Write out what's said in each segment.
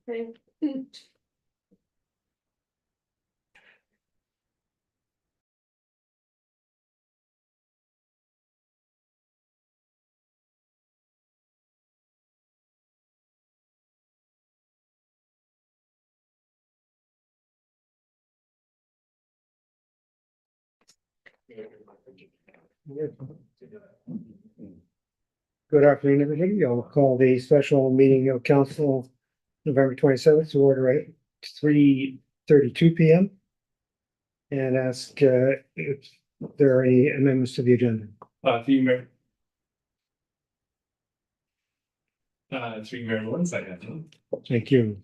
Okay. Good afternoon, everybody. I'll call the special meeting of council November 27th to order at 3:32 p.m. and ask if there are any amendments to the agenda. Through Mayor. Through Mayor Lawrence, I have. Thank you.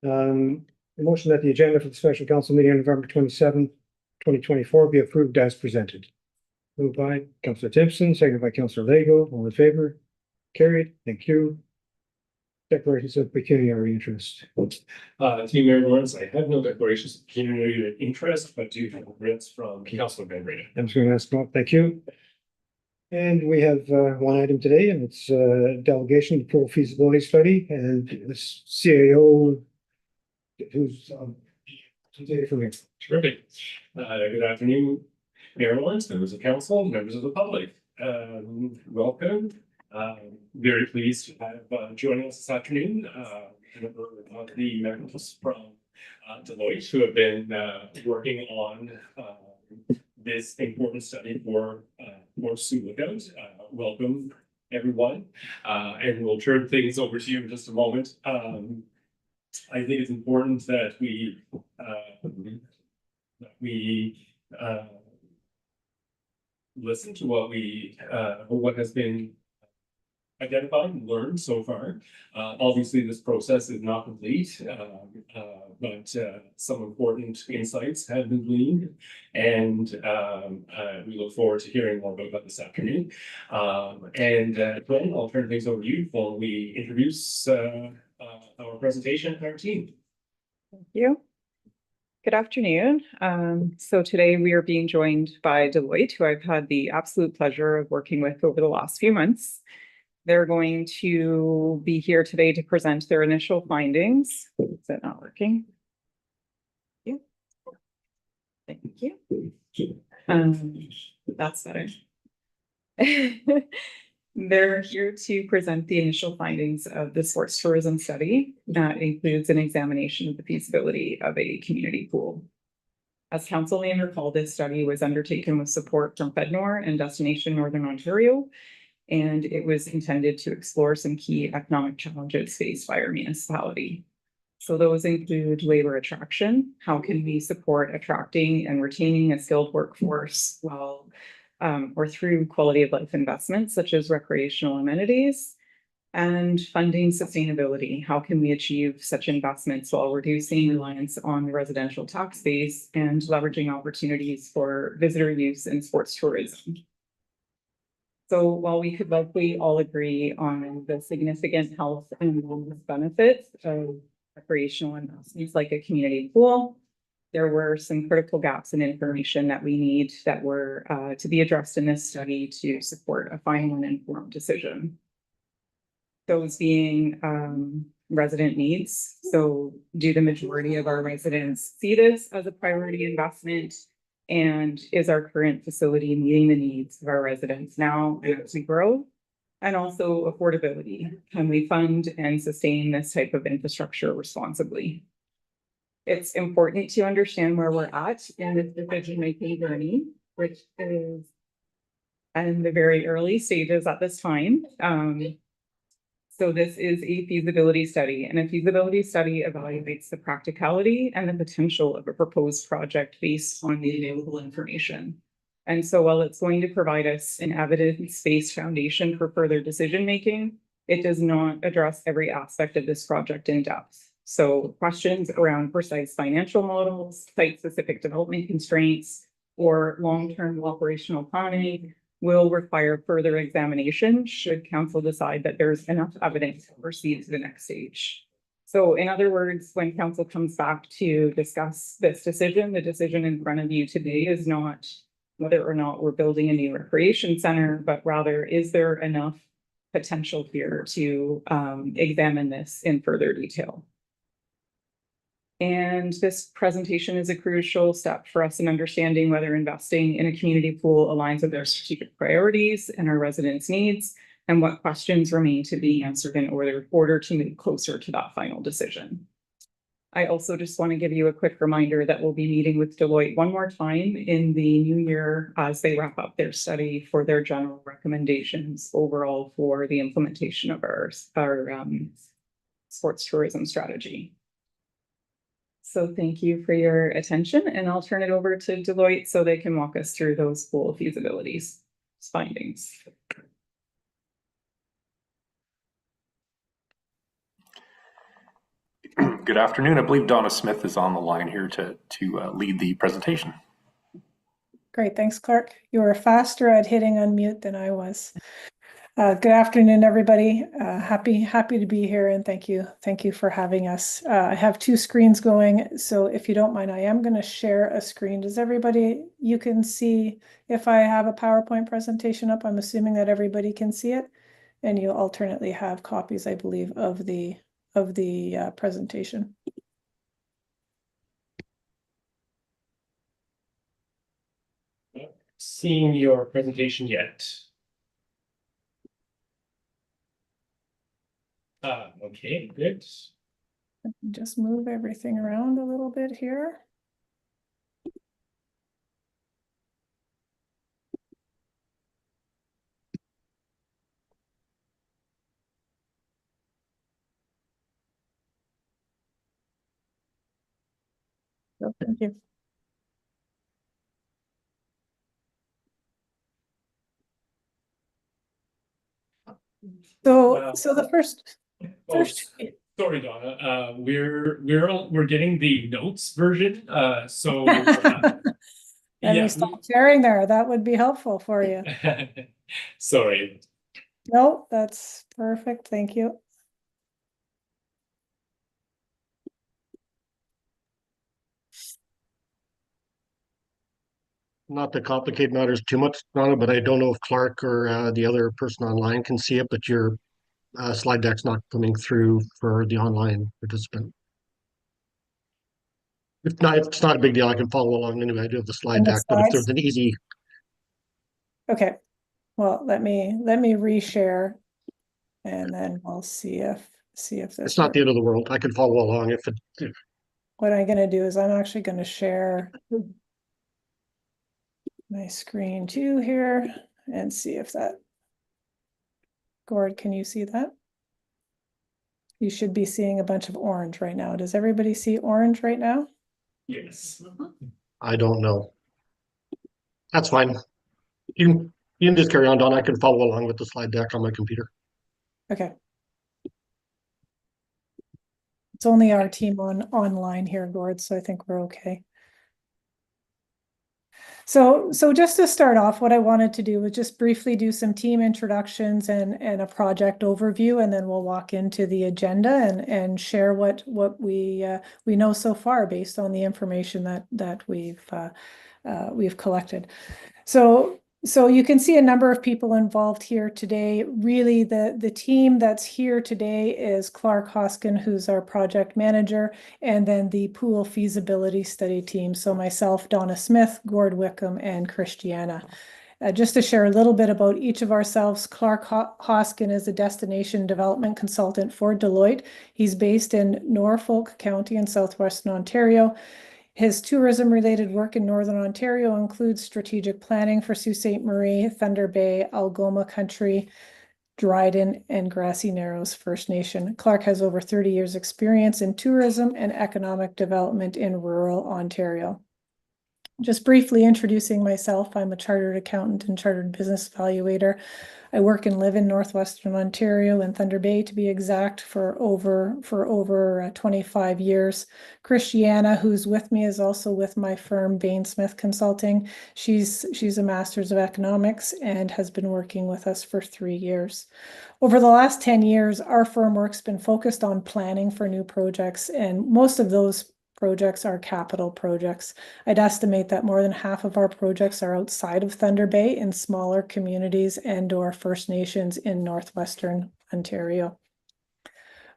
The motion that the agenda for the special council meeting on November 27th, 2024 be approved as presented. Moved by Councillor Timpson, seconded by Councillor Lego. All in favor? Carried. Thank you. Declarations of pecuniary interest. Through Mayor Lawrence, I have no declarations of pecuniary interest, but do have grants from Councilor Van Breda. I'm just going to ask, thank you. And we have one item today, and it's delegation to full feasibility study, and the CAO who's from here. Terrific. Good afternoon, Mayor Lawrence, members of council, members of the public. Welcome. Very pleased to have joining us this afternoon a number of the members from Deloitte who have been working on this important study for Sioux Lookout. Welcome, everyone, and we'll turn things over to you in just a moment. I think it's important that we listen to what has been identified and learned so far. Obviously, this process is not complete, but some important insights have been gleaned, and we look forward to hearing more about that this afternoon. Glenn, I'll turn things over to you before we introduce our presentation and our team. Thank you. Good afternoon. So today we are being joined by Deloitte, who I've had the absolute pleasure of working with over the last few months. They're going to be here today to present their initial findings. Is that not working? Thank you. That's better. They're here to present the initial findings of the sports tourism study that includes an examination of the feasibility of a community pool. As council may recall, this study was undertaken with support from FedNor and Destination Northern Ontario, and it was intended to explore some key economic challenges faced by our municipality. So those include labor attraction. How can we support attracting and retaining a skilled workforce while or through quality of life investments such as recreational amenities, and funding sustainability? How can we achieve such investments while reducing reliance on the residential tax base and leveraging opportunities for visitor use and sports tourism? So while we could likely all agree on the significant health and wellness benefits of recreational investments like a community pool, there were some critical gaps in information that we need that were to be addressed in this study to support a final and informed decision. Those being resident needs. So do the majority of our residents see this as a priority investment? And is our current facility meeting the needs of our residents now and as we grow? And also affordability. Can we fund and sustain this type of infrastructure responsibly? It's important to understand where we're at in this decision-making journey, which is in the very early stages at this time. So this is a feasibility study, and a feasibility study evaluates the practicality and the potential of a proposed project based on the available information. And so while it's going to provide us an evidence-based foundation for further decision-making, it does not address every aspect of this project in depth. So questions around precise financial models, site-specific development constraints, or long-term operational planning will require further examination should council decide that there's enough evidence to proceed to the next stage. So in other words, when council comes back to discuss this decision, the decision in front of you today is not whether or not we're building a new recreation center, but rather, is there enough potential here to examine this in further detail? And this presentation is a crucial step for us in understanding whether investing in a community pool aligns with our strategic priorities and our residents' needs, and what questions remain to be answered in order to move closer to that final decision. I also just want to give you a quick reminder that we'll be meeting with Deloitte one more time in the new year as they wrap up their study for their general recommendations overall for the implementation of our sports tourism strategy. So thank you for your attention, and I'll turn it over to Deloitte so they can walk us through those full feasibilities findings. Good afternoon. I believe Donna Smith is on the line here to lead the presentation. Great, thanks, Clark. You were faster at hitting unmute than I was. Good afternoon, everybody. Happy to be here, and thank you for having us. I have two screens going, so if you don't mind, I am going to share a screen. Does everybody, you can see if I have a PowerPoint presentation up? I'm assuming that everybody can see it, and you alternately have copies, I believe, of the presentation. Seeing your presentation yet? Okay, good. Just move everything around a little bit here. Oh, thank you. So the first. Sorry, Donna. We're getting the notes version. So Let me stop sharing there. That would be helpful for you. Sorry. No, that's perfect. Thank you. Not to complicate matters too much, Donna, but I don't know if Clark or the other person online can see it, but your slide deck's not coming through for the online participant. If not, it's not a big deal. I can follow along anyway. I do have the slide deck, but if there's an easy. Okay, well, let me reshare, and then we'll see if this. It's not the end of the world. I can follow along if it. What I'm going to do is I'm actually going to share my screen too here and see if that. Gord, can you see that? You should be seeing a bunch of orange right now. Does everybody see orange right now? Yes. I don't know. That's fine. You can just carry on, Don. I can follow along with the slide deck on my computer. Okay. It's only our team online here, Gord, so I think we're okay. So just to start off, what I wanted to do was just briefly do some team introductions and a project overview, and then we'll walk into the agenda and share what we know so far based on the information that we've collected. So you can see a number of people involved here today. Really, the team that's here today is Clark Hoskin, who's our project manager, and then the pool feasibility study team. So myself, Donna Smith, Gord Wickham, and Christiana. Just to share a little bit about each of ourselves, Clark Hoskin is a destination development consultant for Deloitte. He's based in Norfolk County in southwestern Ontario. His tourism-related work in Northern Ontario includes strategic planning for Sault Ste. Marie, Thunder Bay, Algoma Country, Dryden, and Grassy Narrows First Nation. Clark has over 30 years' experience in tourism and economic development in rural Ontario. Just briefly introducing myself, I'm a chartered accountant and chartered business evaluator. I work and live in northwestern Ontario and Thunder Bay, to be exact, for over 25 years. Christiana, who's with me, is also with my firm, Bain Smith Consulting. She's a master's of economics and has been working with us for 3 years. Over the last 10 years, our firm work's been focused on planning for new projects, and most of those projects are capital projects. I'd estimate that more than half of our projects are outside of Thunder Bay in smaller communities and/or First Nations in northwestern Ontario.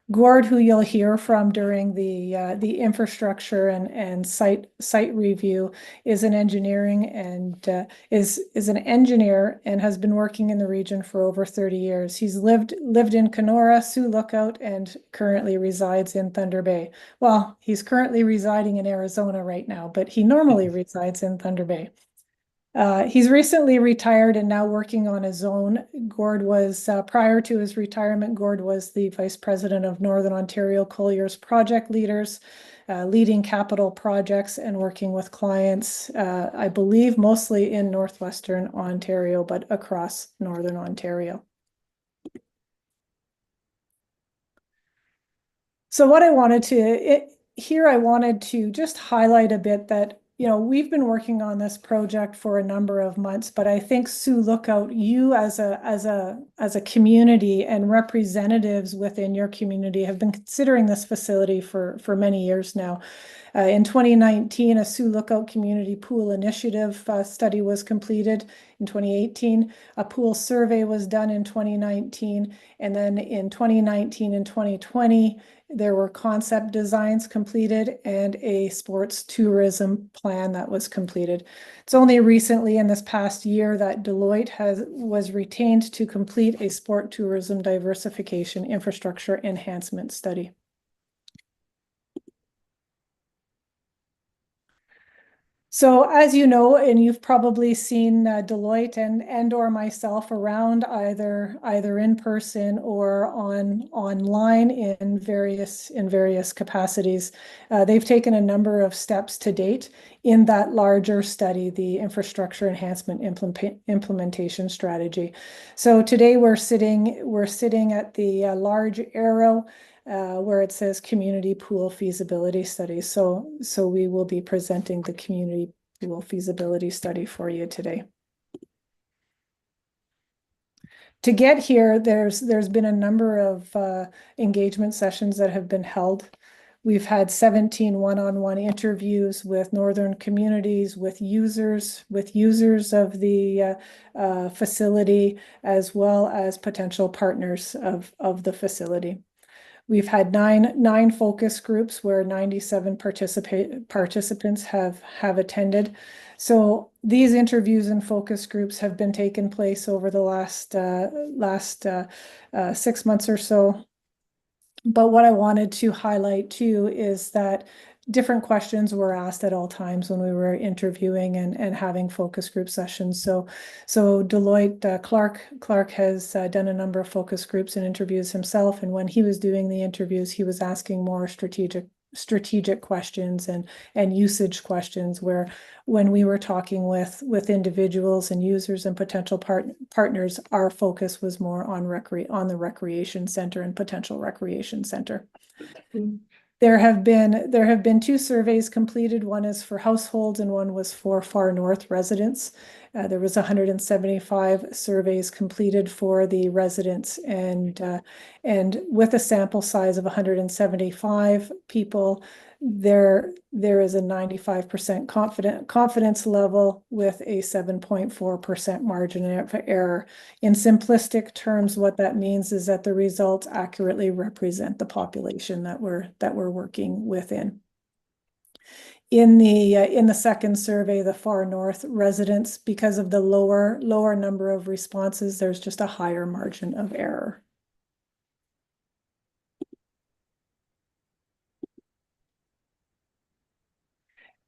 Gord, who you'll hear from during the infrastructure and site review, is an engineering and is an engineer and has been working in the region for over 30 years. He's lived in Kenora, Sioux Lookout, and currently resides in Thunder Bay. Well, he's currently residing in Arizona right now, but he normally resides in Thunder Bay. He's recently retired and now working on his own. Gord was, prior to his retirement, Gord was the Vice President of Northern Ontario Collier's project leaders, leading capital projects and working with clients, I believe mostly in Northwestern Ontario, but across Northern Ontario. So what I wanted to just highlight a bit that, we've been working on this project for a number of months, but I think Sioux Lookout, you as a community and representatives within your community have been considering this facility for many years now. In 2019, a Sioux Lookout Community Pool Initiative study was completed. In 2018, a pool survey was done in 2019, and then in 2019 and 2020, there were concept designs completed and a sports tourism plan that was completed. It's only recently in this past year that Deloitte was retained to complete a sport tourism diversification infrastructure enhancement study. So as you know, and you've probably seen Deloitte and or myself around either in person or online in various capacities. They've taken a number of steps to date in that larger study, the infrastructure enhancement implementation strategy. So today we're sitting at the large arrow where it says community pool feasibility study. So we will be presenting the community pool feasibility study for you today. To get here, there's been a number of engagement sessions that have been held. We've had 17 one-on-one interviews with northern communities, with users of the facility, as well as potential partners of the facility. We've had nine focus groups where 97 participants have attended. So these interviews and focus groups have been taking place over the last 6 months or so. But what I wanted to highlight too is that different questions were asked at all times when we were interviewing and having focus group sessions. So Deloitte, Clark has done a number of focus groups and interviews himself. And when he was doing the interviews, he was asking more strategic questions and usage questions, where when we were talking with individuals and users and potential partners, our focus was more on the recreation center and potential recreation center. There have been 2 surveys completed. One is for households and one was for far north residents. There was 175 surveys completed for the residents, and with a sample size of 175 people, there is a 95% confidence level with a 7.4% margin of error. In simplistic terms, what that means is that the results accurately represent the population that we're working within. In the second survey, the far north residents, because of the lower number of responses, there's just a higher margin of error.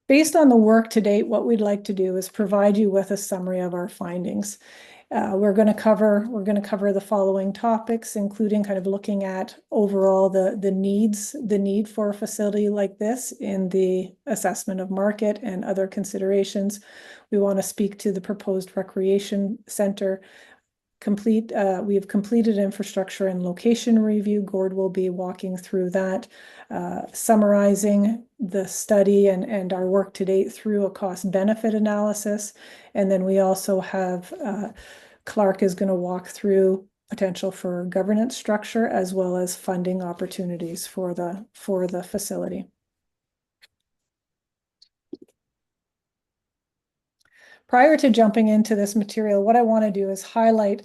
Based on the work to date, what we'd like to do is provide you with a summary of our findings. We're going to cover the following topics, including kind of looking at overall the need for a facility like this in the assessment of market and other considerations. We want to speak to the proposed recreation center. We have completed infrastructure and location review. Gord will be walking through that, summarizing the study and our work to date through a cost benefit analysis. And then we also have Clark is going to walk through potential for governance structure as well as funding opportunities for the facility. Prior to jumping into this material, what I want to do is highlight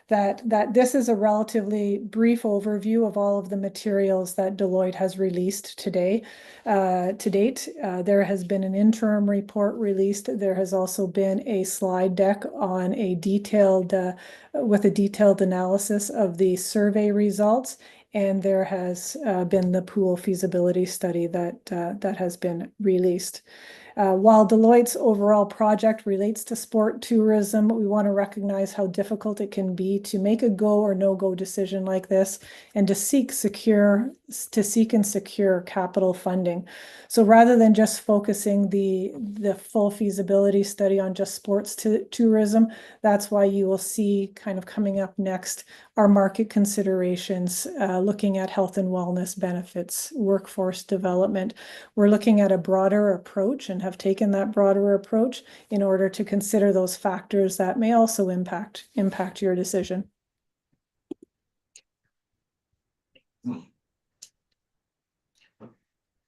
that this is a relatively brief overview of all of the materials that Deloitte has released today. To date, there has been an interim report released. There has also been a slide deck on a detailed, with a detailed analysis of the survey results. And there has been the pool feasibility study that has been released. While Deloitte's overall project relates to sport tourism, we want to recognize how difficult it can be to make a go or no-go decision like this and to seek and secure capital funding. So rather than just focusing the full feasibility study on just sports tourism, that's why you will see kind of coming up next our market considerations, looking at health and wellness benefits, workforce development. We're looking at a broader approach and have taken that broader approach in order to consider those factors that may also impact your decision.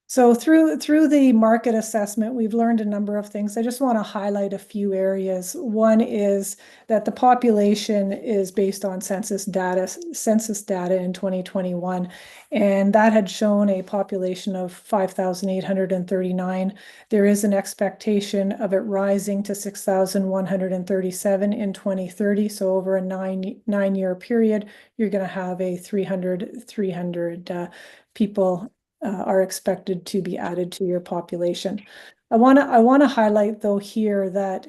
So through the market assessment, we've learned a number of things. I just want to highlight a few areas. One is that the population is based on census data in 2021, and that had shown a population of 5,839. There is an expectation of it rising to 6,137 in 2030. So over a nine-year period, you're going to have a 300 people are expected to be added to your population. I want to highlight though here that,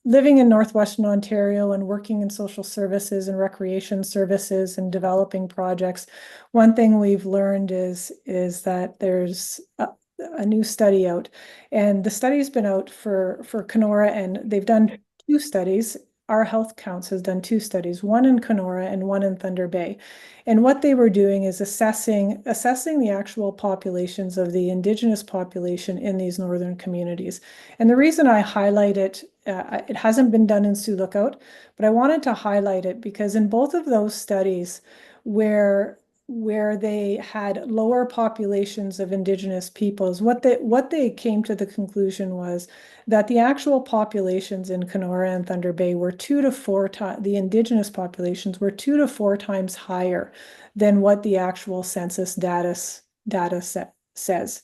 living in Northwestern Ontario and working in social services and recreation services and developing projects, one thing we've learned is that there's a new study out, and the study's been out for Kenora, and they've done two studies. Our Health Counts has done two studies, one in Kenora and one in Thunder Bay. And what they were doing is assessing the actual populations of the Indigenous population in these northern communities. And the reason I highlight it, it hasn't been done in Sioux Lookout, but I wanted to highlight it because in both of those studies where they had lower populations of Indigenous peoples, what they came to the conclusion was that the actual populations in Kenora and Thunder Bay were 2 to 4 times, the Indigenous populations were 2 to 4 times higher than what the actual census data says.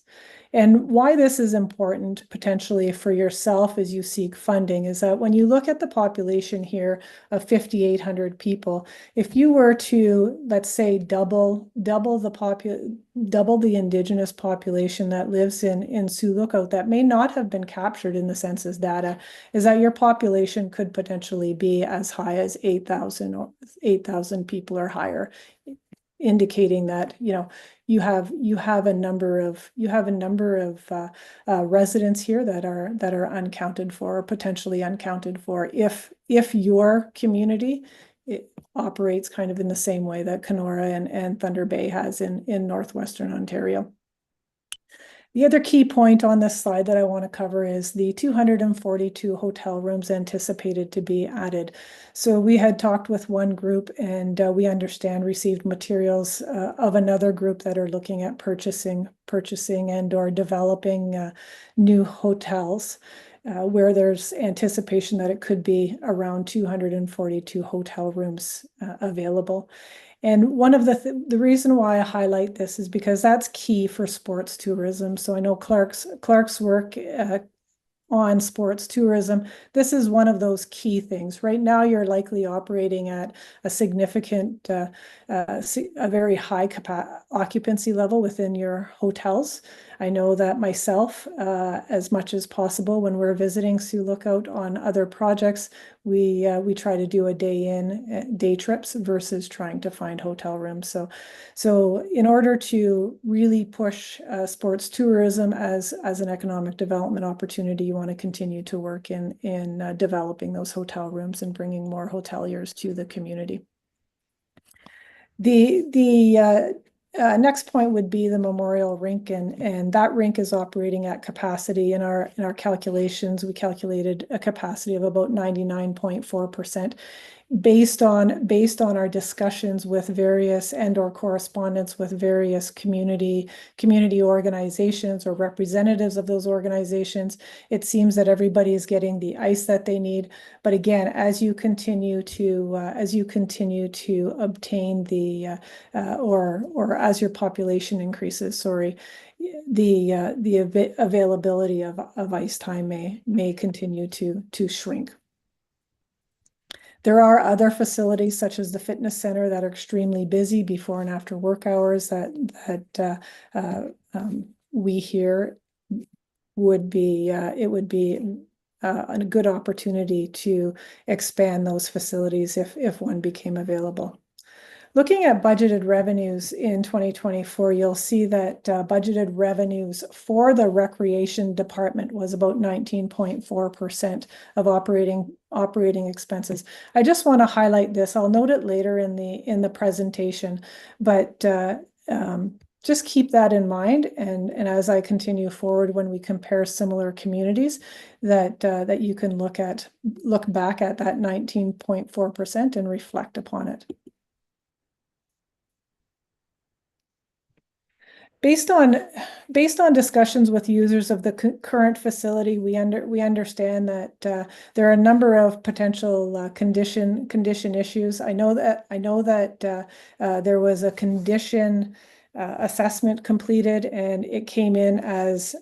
And why this is important potentially for yourself as you seek funding is that when you look at the population here of 5,800 people, if you were to, let's say, double the Indigenous population that lives in Sioux Lookout that may not have been captured in the census data, is that your population could potentially be as high as 8,000 people or higher, indicating that you have a number of residents here that are unaccounted for or potentially unaccounted for if your community operates kind of in the same way that Kenora and Thunder Bay has in Northwestern Ontario. The other key point on this slide that I want to cover is the 242 hotel rooms anticipated to be added. So we had talked with one group and we received materials of another group that are looking at purchasing and or developing new hotels where there's anticipation that it could be around 242 hotel rooms available. And one of the reason why I highlight this is because that's key for sports tourism. So I know Clark's work on sports tourism, this is one of those key things. Right now, you're likely operating at a significant, a very high occupancy level within your hotels. I know that myself, as much as possible, when we're visiting Sioux Lookout on other projects, we try to do a day trips versus trying to find hotel rooms. So in order to really push sports tourism as an economic development opportunity, you want to continue to work in developing those hotel rooms and bringing more hoteliers to the community. The next point would be the Memorial Rink, and that rink is operating at capacity. In our calculations, we calculated a capacity of about 99.4%. based on our discussions with various and/or correspondence with various community organizations or representatives of those organizations, it seems that everybody is getting the ice that they need. But again, as you continue to obtain the or as your population increases, sorry, the availability of ice time may continue to shrink. There are other facilities such as the fitness center that are extremely busy before and after work hours that we hear would be it would be a good opportunity to expand those facilities if one became available. Looking at budgeted revenues in 2024, you'll see that budgeted revenues for the recreation department was about 19.4% of operating expenses. I just want to highlight this. I'll note it later in the presentation, but just keep that in mind. And as I continue forward, when we compare similar communities, that you can look back at that 19.4% and reflect upon it. Based on discussions with users of the current facility, we understand that there are a number of potential condition issues. I know that there was a condition assessment completed, and it came in as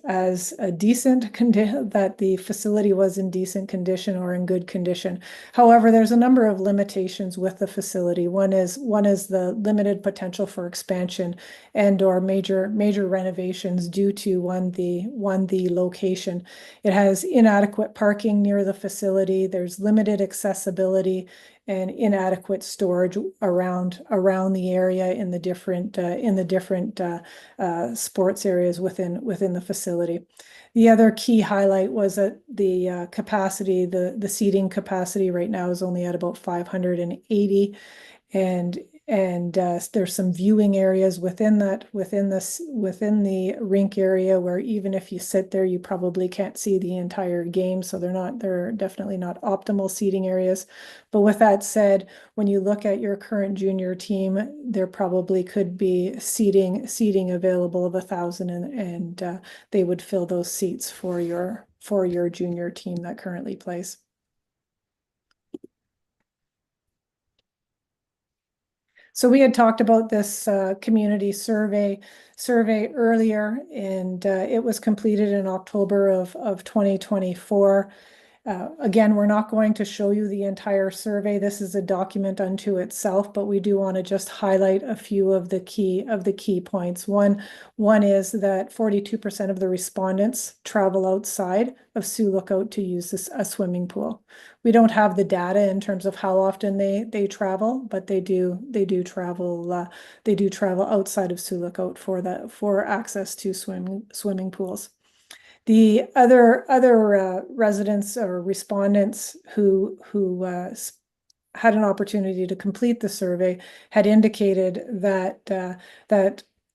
a decent condition, that the facility was in decent condition or in good condition. However, there's a number of limitations with the facility. One is the limited potential for expansion and/or major renovations due to the location. It has inadequate parking near the facility. There's limited accessibility and inadequate storage around the area in the different sports areas within the facility. The other key highlight was that the capacity, the seating capacity right now is only at about 580, and there's some viewing areas within the rink area where even if you sit there, you probably can't see the entire game. So they're definitely not optimal seating areas. But with that said, when you look at your current junior team, there probably could be seating available of 1,000, and they would fill those seats for your junior team that currently plays. So we had talked about this community survey earlier, and it was completed in October of 2024. Again, we're not going to show you the entire survey. This is a document unto itself, but we do want to just highlight a few of the key points. One is that 42% of the respondents travel outside of Sioux Lookout to use a swimming pool. We don't have the data in terms of how often they travel, but they do travel outside of Sioux Lookout for access to swimming pools. The other residents or respondents who had an opportunity to complete the survey had indicated that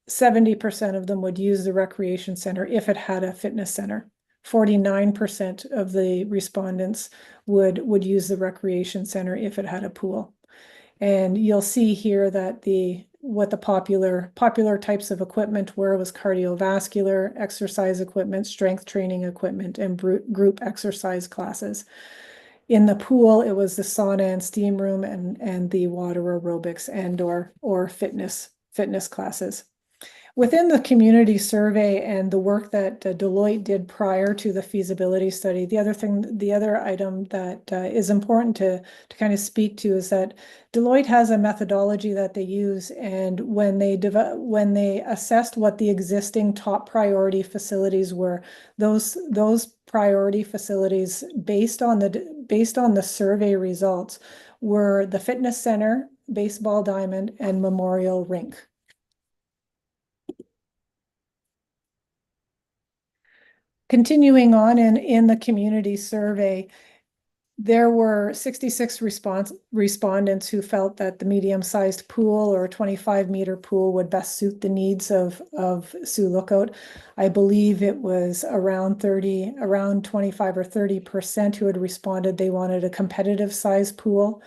70% of them would use the recreation center if it had a fitness center. 49% of the respondents would use the recreation center if it had a pool. And you'll see here that what the popular types of equipment were was cardiovascular exercise equipment, strength training equipment, and group exercise classes. In the pool, it was the sauna and steam room and the water aerobics and/or fitness classes. Within the community survey and the work that Deloitte did prior to the feasibility study, the other item that is important to kind of speak to is that Deloitte has a methodology that they use, and when they assessed what the existing top priority facilities were, those priority facilities based on the survey results were the fitness center, baseball diamond, and memorial rink. Continuing on in the community survey, there were 66 respondents who felt that the medium-sized pool or 25-meter pool would best suit the needs of Sioux Lookout. I believe it was around 25 or 30% who had responded they wanted a competitive size pool.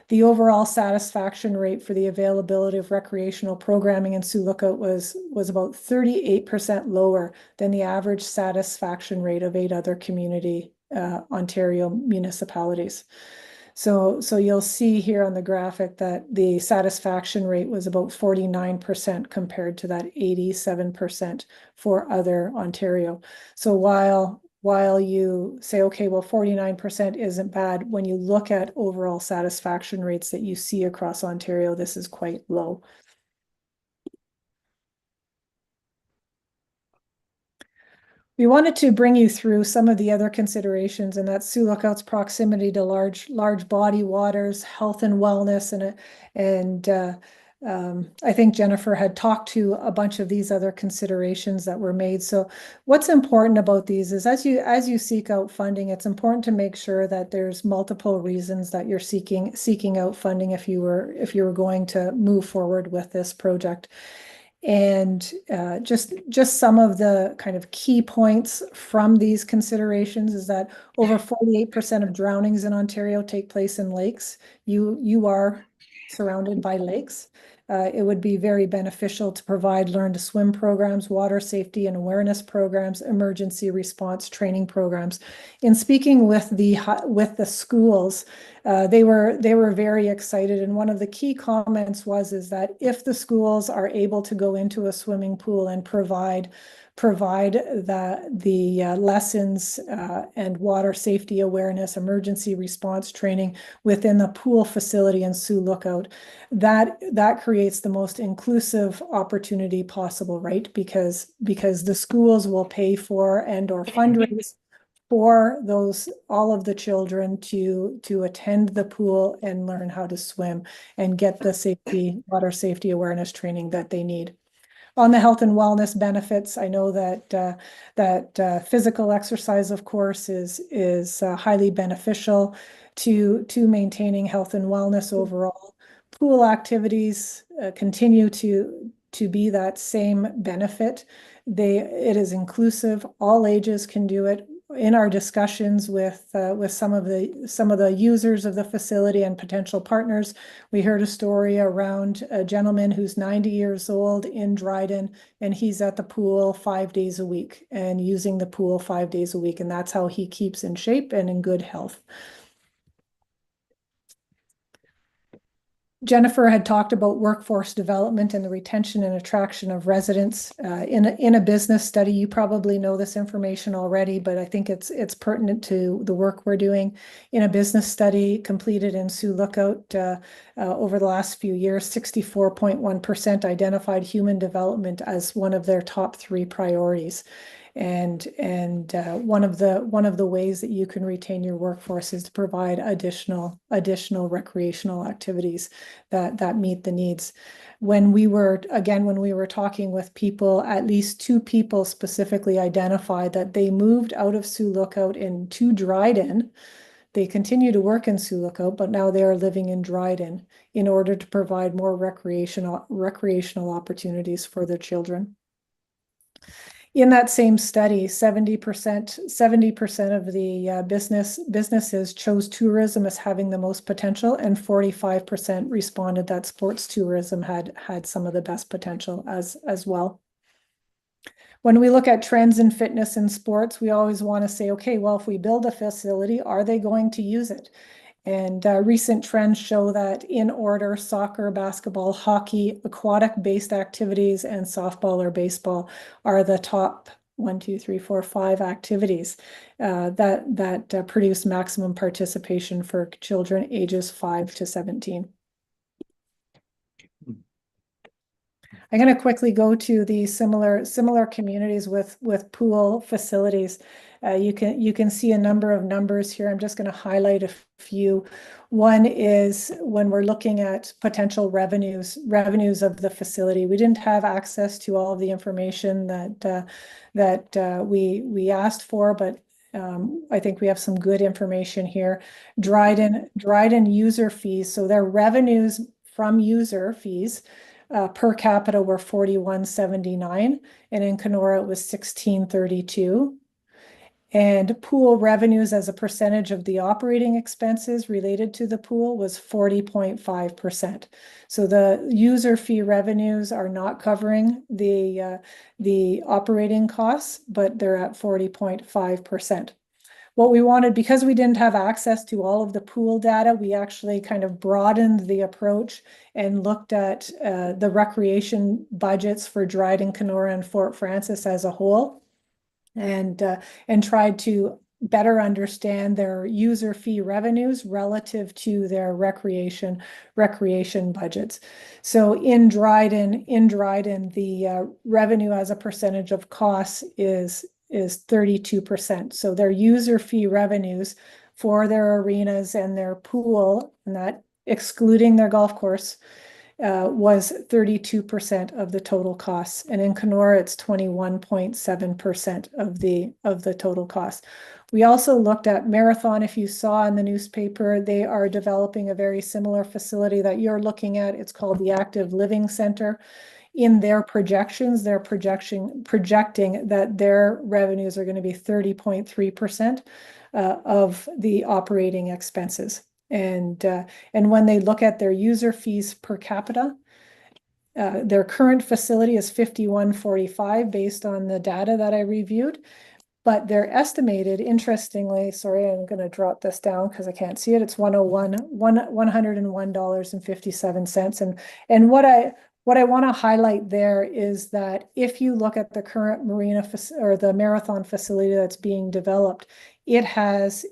The overall satisfaction rate for the availability of recreational programming in Sioux Lookout was about 38% lower than the average satisfaction rate of 8 other community Ontario municipalities. So you'll see here on the graphic that the satisfaction rate was about 49% compared to that 87% for other Ontario. So while you say, okay, well, 49% isn't bad, when you look at overall satisfaction rates that you see across Ontario, this is quite low. We wanted to bring you through some of the other considerations, and that's Sioux Lookout's proximity to large body waters, health and wellness, and I think Jennifer had talked to a bunch of these other considerations that were made. So what's important about these is as you seek out funding, it's important to make sure that there's multiple reasons that you're seeking out funding if you were going to move forward with this project. And just some of the kind of key points from these considerations is that over 48% of drownings in Ontario take place in lakes. You are surrounded by lakes. It would be very beneficial to provide learn to swim programs, water safety and awareness programs, emergency response training programs. In speaking with the schools, they were very excited, and one of the key comments is that if the schools are able to go into a swimming pool and provide the lessons and water safety awareness, emergency response training within the pool facility in Sioux Lookout, that creates the most inclusive opportunity possible, right? Because the schools will pay for and or fundraise for all of the children to attend the pool and learn how to swim and get the water safety awareness training that they need. On the health and wellness benefits, I know that physical exercise, of course, is highly beneficial to maintaining health and wellness overall. Pool activities continue to be that same benefit. It is inclusive. All ages can do it. In our discussions with some of the users of the facility and potential partners, we heard a story around a gentleman who's 90 years old in Dryden, and he's at the pool 5 days a week and using the pool 5 days a week, and that's how he keeps in shape and in good health. Jennifer had talked about workforce development and the retention and attraction of residents. In a business study, you probably know this information already, but I think it's pertinent to the work we're doing. In a business study completed in Sioux Lookout over the last few years, 64.1% identified human development as one of their top 3 priorities. And one of the ways that you can retain your workforce is to provide additional recreational activities that meet the needs. When we were talking with people, at least 2 people specifically identified that they moved out of Sioux Lookout into Dryden. They continue to work in Sioux Lookout, but now they are living in Dryden in order to provide more recreational opportunities for their children. In that same study, 70% of the businesses chose tourism as having the most potential, and 45% responded that sports tourism had some of the best potential as well. When we look at trends in fitness and sports, we always want to say, okay, well, if we build a facility, are they going to use it? And recent trends show that in order, soccer, basketball, hockey, aquatic-based activities, and softball or baseball are the top 1, 2, 3, 4, 5 activities that produce maximum participation for children ages 5 to 17. I'm going to quickly go to the similar communities with pool facilities. You can see a number of numbers here. I'm just going to highlight a few. One is when we're looking at potential revenues of the facility. We didn't have access to all of the information that we asked for, but I think we have some good information here. Dryden user fees. So their revenues from user fees per capita were $41.79, and in Kenora it was $16.32. And pool revenues as a percentage of the operating expenses related to the pool was 40.5%. So the user fee revenues are not covering the operating costs, but they're at 40.5%. What we wanted, because we didn't have access to all of the pool data, we actually kind of broadened the approach and looked at the recreation budgets for Dryden, Kenora, and Fort Frances as a whole, and tried to better understand their user fee revenues relative to their recreation budgets. So in Dryden, the revenue as a percentage of costs is 32%. So their user fee revenues for their arenas and their pool, and that excluding their golf course, was 32% of the total costs. And in Kenora, it's 21.7% of the total cost. We also looked at Marathon. If you saw in the newspaper, they are developing a very similar facility that you're looking at. It's called the Active Living Center. In their projections, they're projecting that their revenues are going to be 30.3% of the operating expenses. And when they look at their user fees per capita, their current facility is 51.45 based on the data that I reviewed. But they're estimated, interestingly, sorry, I'm going to drop this down because I can't see it. It's $101.57. And what I want to highlight there is that if you look at the current marina or the Marathon facility that's being developed, it has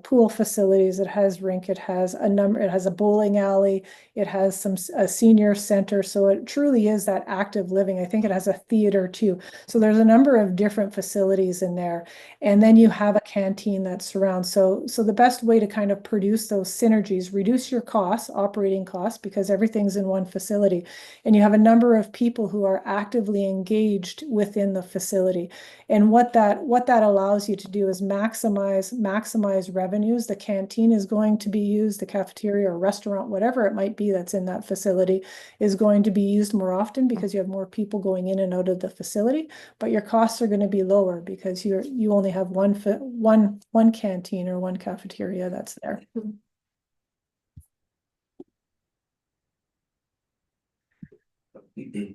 pool facilities, it has rink, it has a bowling alley, it has a senior center. So it truly is that active living. I think it has a theater too. So there's a number of different facilities in there. And then you have a canteen that surrounds. So the best way to kind of produce those synergies, reduce your costs, operating costs, because everything's in one facility. And you have a number of people who are actively engaged within the facility. And what that allows you to do is maximize revenues. The canteen is going to be used, the cafeteria or restaurant, whatever it might be that's in that facility, is going to be used more often because you have more people going in and out of the facility. But your costs are going to be lower because you only have one canteen or one cafeteria that's there.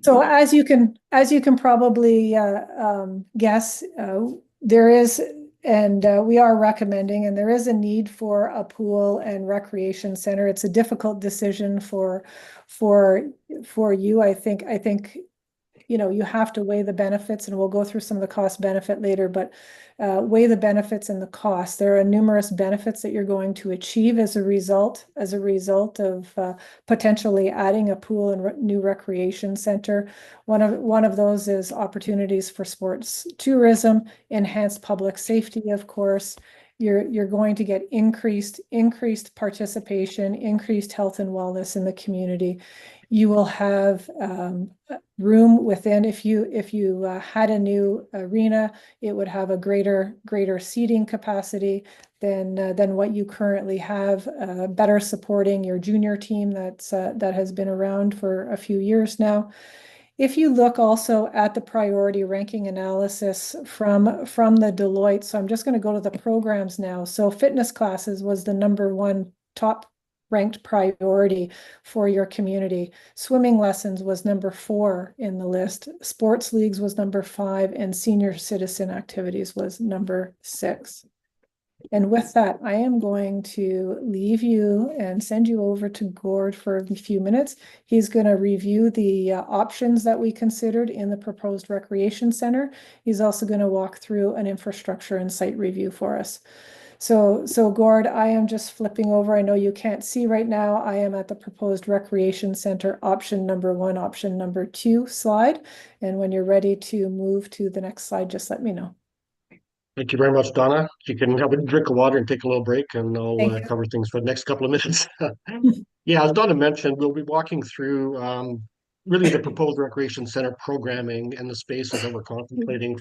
So as you can probably guess, there is, and we are recommending, and there is a need for a pool and recreation center. It's a difficult decision for you. I think you have to weigh the benefits, and we'll go through some of the cost benefit later, but weigh the benefits and the costs. There are numerous benefits that you're going to achieve as a result of potentially adding a pool and new recreation center. One of those is opportunities for sports tourism, enhanced public safety, of course. You're going to get increased participation, increased health and wellness in the community. You will have room within. If you had a new arena, it would have a greater seating capacity than what you currently have. Better supporting your junior team that has been around for a few years now. If you look also at the priority ranking analysis from the Deloitte, so I'm just going to go to the programs now. So fitness classes was the #1 top ranked priority for your community. Swimming lessons was #4 in the list. Sports leagues was #5, and senior citizen activities was #6. And with that, I am going to leave you and send you over to Gord for a few minutes. He's going to review the options that we considered in the proposed recreation center. He's also going to walk through an infrastructure and site review for us. So Gord, I am just flipping over. I know you can't see right now. I am at the proposed recreation center option #1, option #2 slide. And when you're ready to move to the next slide, just let me know. Thank you very much, Donna. You can have a drink of water and take a little break, and I'll Thank you. cover things for the next couple of minutes. Yeah, as Donna mentioned, we'll be walking through really the proposed recreation center programming and the spaces that we're contemplating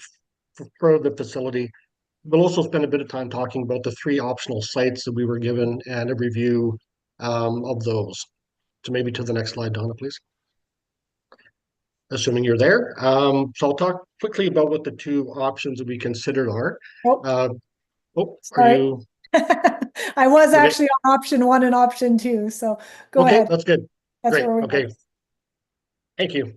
for the facility. We'll also spend a bit of time talking about the 3 optional sites that we were given and a review of those. So maybe to the next slide, Donna, please. assuming you're there. So I'll talk quickly about what the two options that we considered are. Oh, Uh, are sorry. you I was okay? actually on option 1 and option 2, so go Okay, ahead. that's good. That's Great. where we are. Okay, thank you.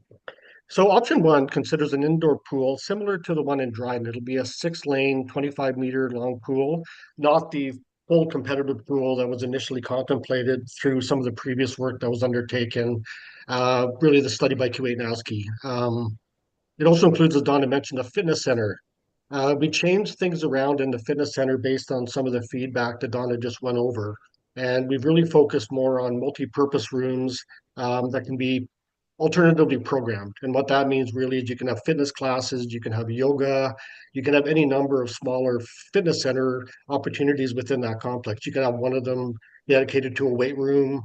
So option one considers an indoor pool similar to the one in Dryden. It'll be a 6-lane, 25-meter long pool, not the full competitive pool that was initially contemplated through some of the previous work that was undertaken, really the study by Kuwait-Naski. It also includes, as Donna mentioned, a fitness center. We changed things around in the fitness center based on some of the feedback that Donna just went over. And we've really focused more on multi-purpose rooms that can be alternatively programmed. And what that means really is you can have fitness classes, you can have yoga, you can have any number of smaller fitness center opportunities within that complex. You can have one of them dedicated to a weight room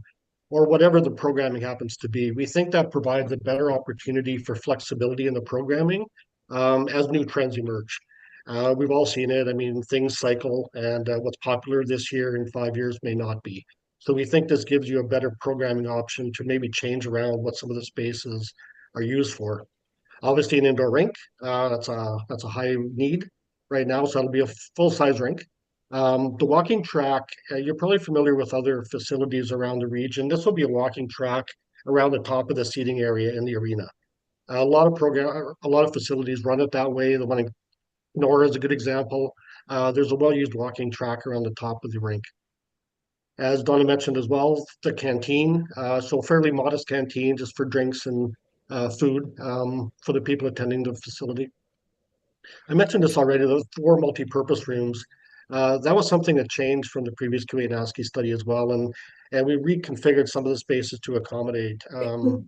or whatever the programming happens to be. We think that provides a better opportunity for flexibility in the programming as new trends emerge. We've all seen it. I mean, things cycle, and what's popular this year in 5 years may not be. So we think this gives you a better programming option to maybe change around what some of the spaces are used for. Obviously, an indoor rink, that's a high need right now, so it'll be a full-size rink. The walking track, you're probably familiar with other facilities around the region. This will be a walking track around the top of the seating area in the arena. A lot of facilities run it that way. The one in Nora is a good example. There's a well-used walking track around the top of the rink. As Donna mentioned as well, the canteen, so fairly modest canteen just for drinks and food for the people attending the facility. I mentioned this already, those 4 multi-purpose rooms. That was something that changed from the previous Kuwait-Naski study as well, and we reconfigured some of the spaces to accommodate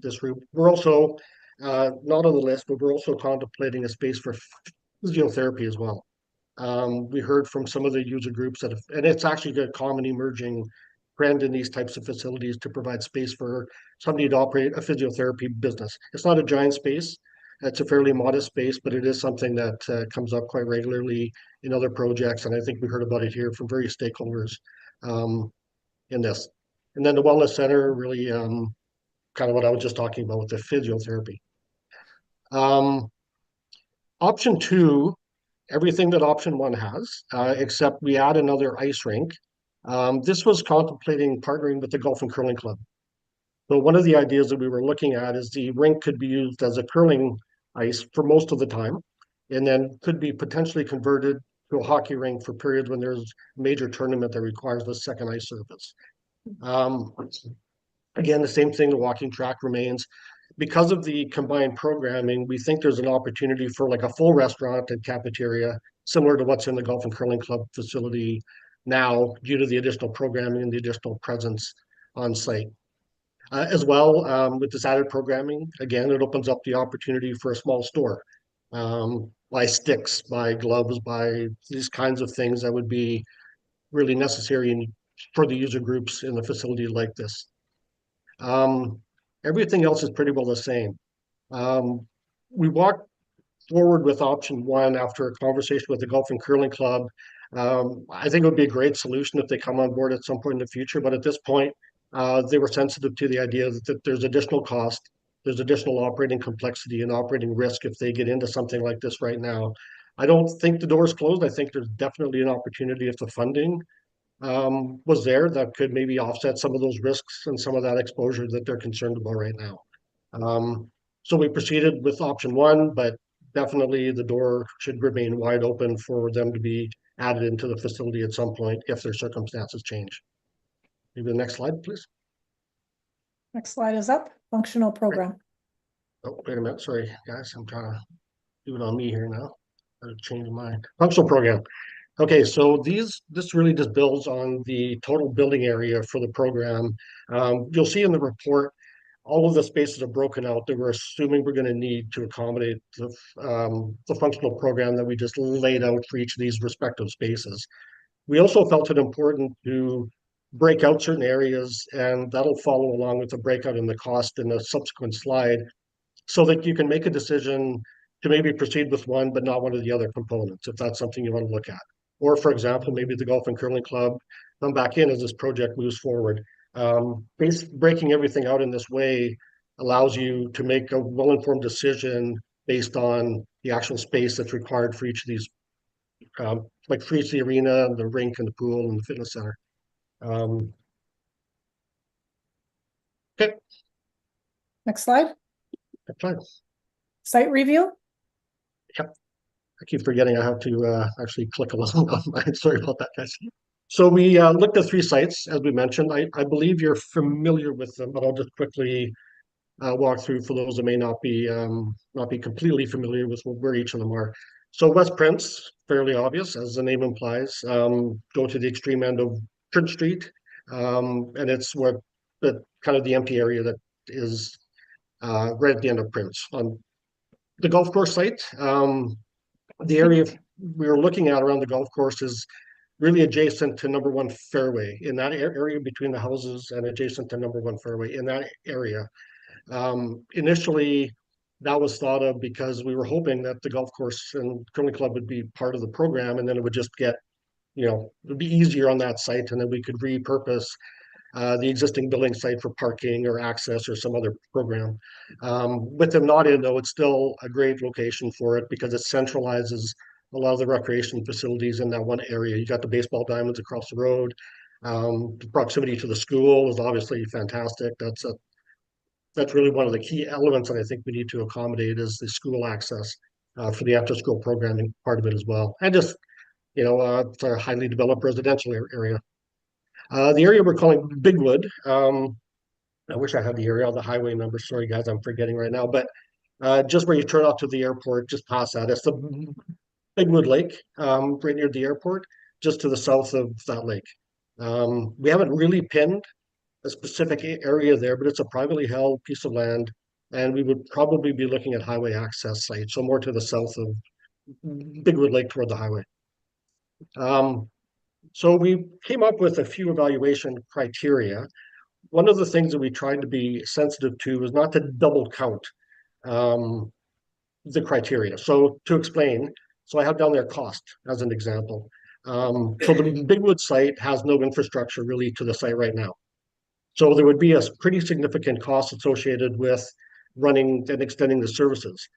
this room. We're also not on the list, but we're also contemplating a space for physiotherapy as well. We heard from some of the user groups that, and it's actually a common emerging trend in these types of facilities to provide space for somebody to operate a physiotherapy business. It's not a giant space. It's a fairly modest space, but it is something that comes up quite regularly in other projects. And I think we heard about it here from various stakeholders in this. And then the wellness center, really kind of what I was just talking about with the physiotherapy. Option 2, everything that option 1 has, except we add another ice rink. This was contemplating partnering with the Golf and Curling Club. So one of the ideas that we were looking at is the rink could be used as a curling ice for most of the time, and then could be potentially converted to a hockey rink for periods when there's a major tournament that requires the second ice surface. Again, the same thing, the walking track remains. Because of the combined programming, we think there's an opportunity for like a full restaurant and cafeteria, similar to what's in the Golf and Curling Club facility now, due to the additional programming and the additional presence on site. As well, with this added programming, again, it opens up the opportunity for a small store. Buy sticks, buy gloves, buy these kinds of things that would be really necessary for the user groups in the facility like this. Everything else is pretty well the same. We walked forward with option 1 after a conversation with the Golf and Curling Club. I think it would be a great solution if they come on board at some point in the future, but at this point, they were sensitive to the idea that there's additional cost, there's additional operating complexity and operating risk if they get into something like this right now. I don't think the door is closed. I think there's definitely an opportunity if the funding was there that could maybe offset some of those risks and some of that exposure that they're concerned about right now. So we proceeded with option 1, but definitely the door should remain wide open for them to be added into the facility at some point if their circumstances change. Maybe the next slide, please. Next slide is up. Functional program. Oh, wait a minute. Sorry, guys. I'm trying to do it on me here now. I've changed my functional program. Okay, so this really just builds on the total building area for the program. You'll see in the report, all of the spaces are broken out that we're assuming we're going to need to accommodate the functional program that we just laid out for each of these respective spaces. We also felt it important to break out certain areas, and that'll follow along with the breakout in the cost in a subsequent slide, so that you can make a decision to maybe proceed with one, but not one of the other components, if that's something you want to look at. Or for example, maybe the Golf and Curling Club come back in as this project moves forward. Breaking everything out in this way allows you to make a well-informed decision based on the actual space that's required for each of these, like for each of the arena, the rink, and the pool, and the fitness center. Okay, Next slide, that's fine. site review. I keep forgetting I have to actually click along on mine. Sorry about that, guys. So we looked at 3 sites, as we mentioned. I believe you're familiar with them, but I'll just quickly walk through for those that may not be completely familiar with where each of them are. So West Prince, fairly obvious, as the name implies, go to the extreme end of Church Street, and it's where the kind of the empty area that is right at the end of Prince. On the golf course site, the area we were looking at around the golf course is really adjacent to number 1 fairway, in that area between the houses and adjacent to number 1 fairway in that area. Initially, that was thought of because we were hoping that the golf course and curling club would be part of the program, and then it would just get, it would be easier on that site, and then we could repurpose the existing building site for parking or access or some other program. With them not in, though, it's still a great location for it because it centralizes a lot of the recreation facilities in that one area. You got the baseball diamonds across the road. The proximity to the school is obviously fantastic. That's really one of the key elements that I think we need to accommodate is the school access for the after-school programming part of it as well. And just, it's a highly developed residential area. The area we're calling Bigwood, I wish I had the area, the highway number. Sorry, guys, I'm forgetting right now. But just where you turn off to the airport, just past that, it's the Bigwood Lake, right near the airport, just to the south of that lake. We haven't really pinned a specific area there, but it's a privately held piece of land, and we would probably be looking at highway access sites, so more to the south of Bigwood Lake toward the highway. So we came up with a few evaluation criteria. One of the things that we tried to be sensitive to was not to double count the criteria. So to explain, so I have down there cost as an example. So the Bigwood site has no infrastructure really to the site right now. So there would be a pretty significant cost associated with running and extending the services.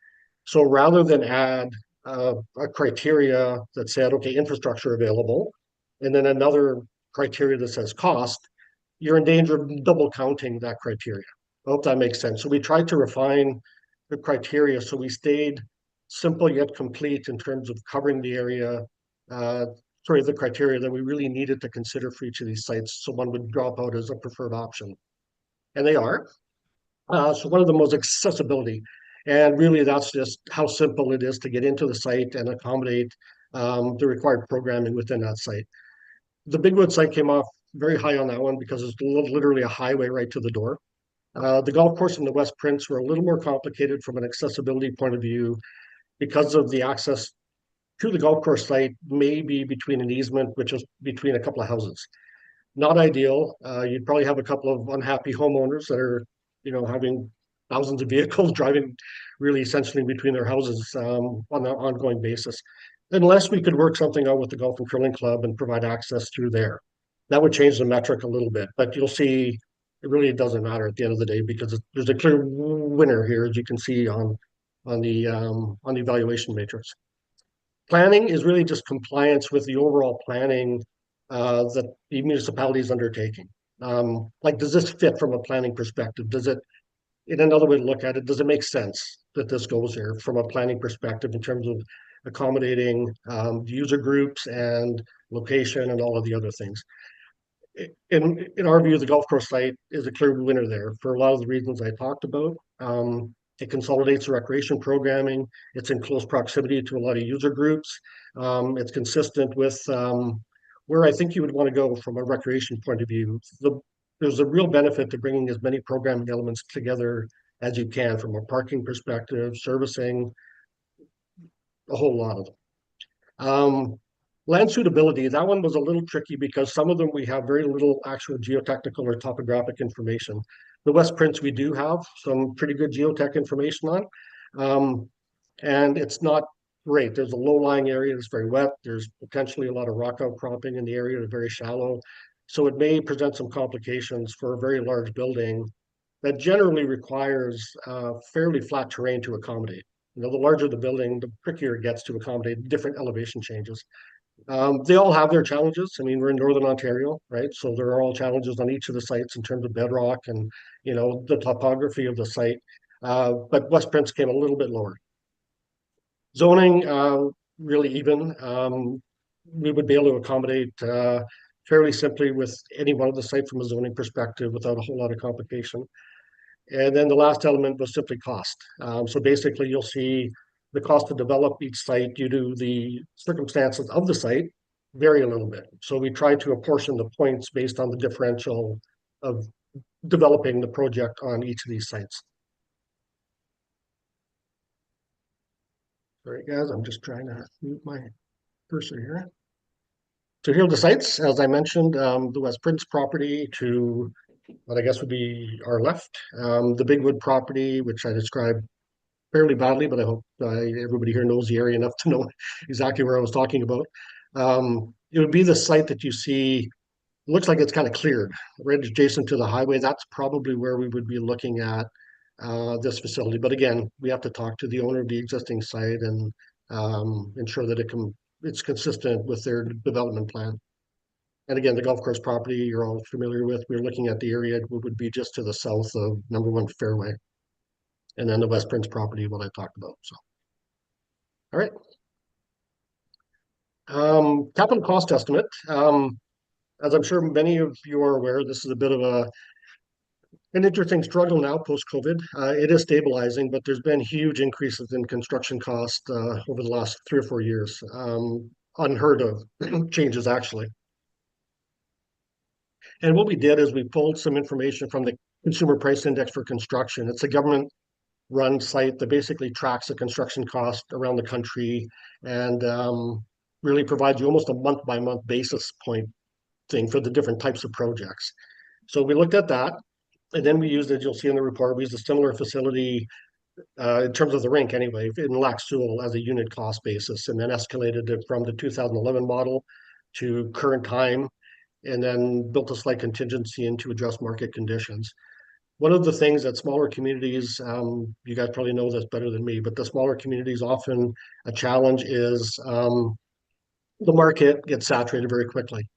So rather than add a criteria that said, okay, infrastructure available, and then another criteria that says cost, you're in danger of double counting that criteria. I hope that makes sense. So we tried to refine the criteria so we stayed simple yet complete in terms of covering the area, the criteria that we really needed to consider for each of these sites, so one would drop out as a preferred option. And they are. So one of them was accessibility. And really that's just how simple it is to get into the site and accommodate the required programming within that site. The Bigwood site came off very high on that one because it's literally a highway right to the door. The golf course and the West Prince were a little more complicated from an accessibility point of view because of the access to the golf course site may be between an easement, which is between a couple of houses. Not ideal. You'd probably have a couple of unhappy homeowners that are, having thousands of vehicles driving really essentially between their houses on an ongoing basis. Unless we could work something out with the Golf and Curling Club and provide access through there. That would change the metric a little bit, but you'll see it really doesn't matter at the end of the day because there's a clear winner here, as you can see on the evaluation matrix. Planning is really just compliance with the overall planning that the municipality is undertaking. Like, does this fit from a planning perspective? Does it, in another way to look at it, does it make sense that this goes there from a planning perspective in terms of accommodating user groups and location and all of the other things? In our view, the golf course site is a clear winner there for a lot of the reasons I talked about. It consolidates the recreation programming. It's in close proximity to a lot of user groups. It's consistent with where I think you would want to go from a recreation point of view. There's a real benefit to bringing as many programming elements together as you can from a parking perspective, servicing, a whole lot of them. Land suitability, that one was a little tricky because some of them we have very little actual geotechnical or topographic information. The West Prince we do have some pretty good geotech information on, and it's not great. There's a low-lying area that's very wet. There's potentially a lot of rock outcropping in the area that's very shallow. So it may present some complications for a very large building that generally requires fairly flat terrain to accommodate. You know, the larger the building, the trickier it gets to accommodate different elevation changes. They all have their challenges. I mean, we're in Northern Ontario, right? So there are all challenges on each of the sites in terms of bedrock and, you know, the topography of the site. But West Prince came a little bit lower. Zoning, really even. We would be able to accommodate fairly simply with any one of the sites from a zoning perspective without a whole lot of complication. And then the last element was simply cost. So basically, you'll see the cost to develop each site due to the circumstances of the site vary a little bit. So we try to apportion the points based on the differential of developing the project on each of these sites. Sorry, guys, I'm just trying to move my cursor here. So here are the sites, as I mentioned, the West Prince property to what I guess would be our left, the Bigwood property, which I described fairly badly, but I hope everybody here knows the area enough to know exactly where I was talking about. It would be the site that you see, looks like it's kind of cleared, right adjacent to the highway. That's probably where we would be looking at this facility. But again, we have to talk to the owner of the existing site and ensure that it's consistent with their development plan. And again, the golf course property you're all familiar with. We're looking at the area that would be just to the south of number 1 Fairway. And then the West Prince property, what I talked about. So, all right. Capital cost estimate. As I'm sure many of you are aware, this is a bit of an interesting struggle now post-COVID. It is stabilizing, but there's been huge increases in construction cost over the last 3 or 4 years. Unheard of changes, actually. And what we did is we pulled some information from the Consumer Price Index for construction. It's a government-run site that basically tracks the construction cost around the country and really provides you almost a month-by-month basis point thing for the different types of projects. So we looked at that, and then we used, as you'll see in the report, we used a similar facility in terms of the rink anyway, in Lac Sioux as a unit cost basis, and then escalated it from the 2011 model to current time, and then built a slight contingency in to adjust market conditions. One of the things that smaller communities, you guys probably know this better than me, but the smaller communities often a challenge is the market gets saturated very quickly.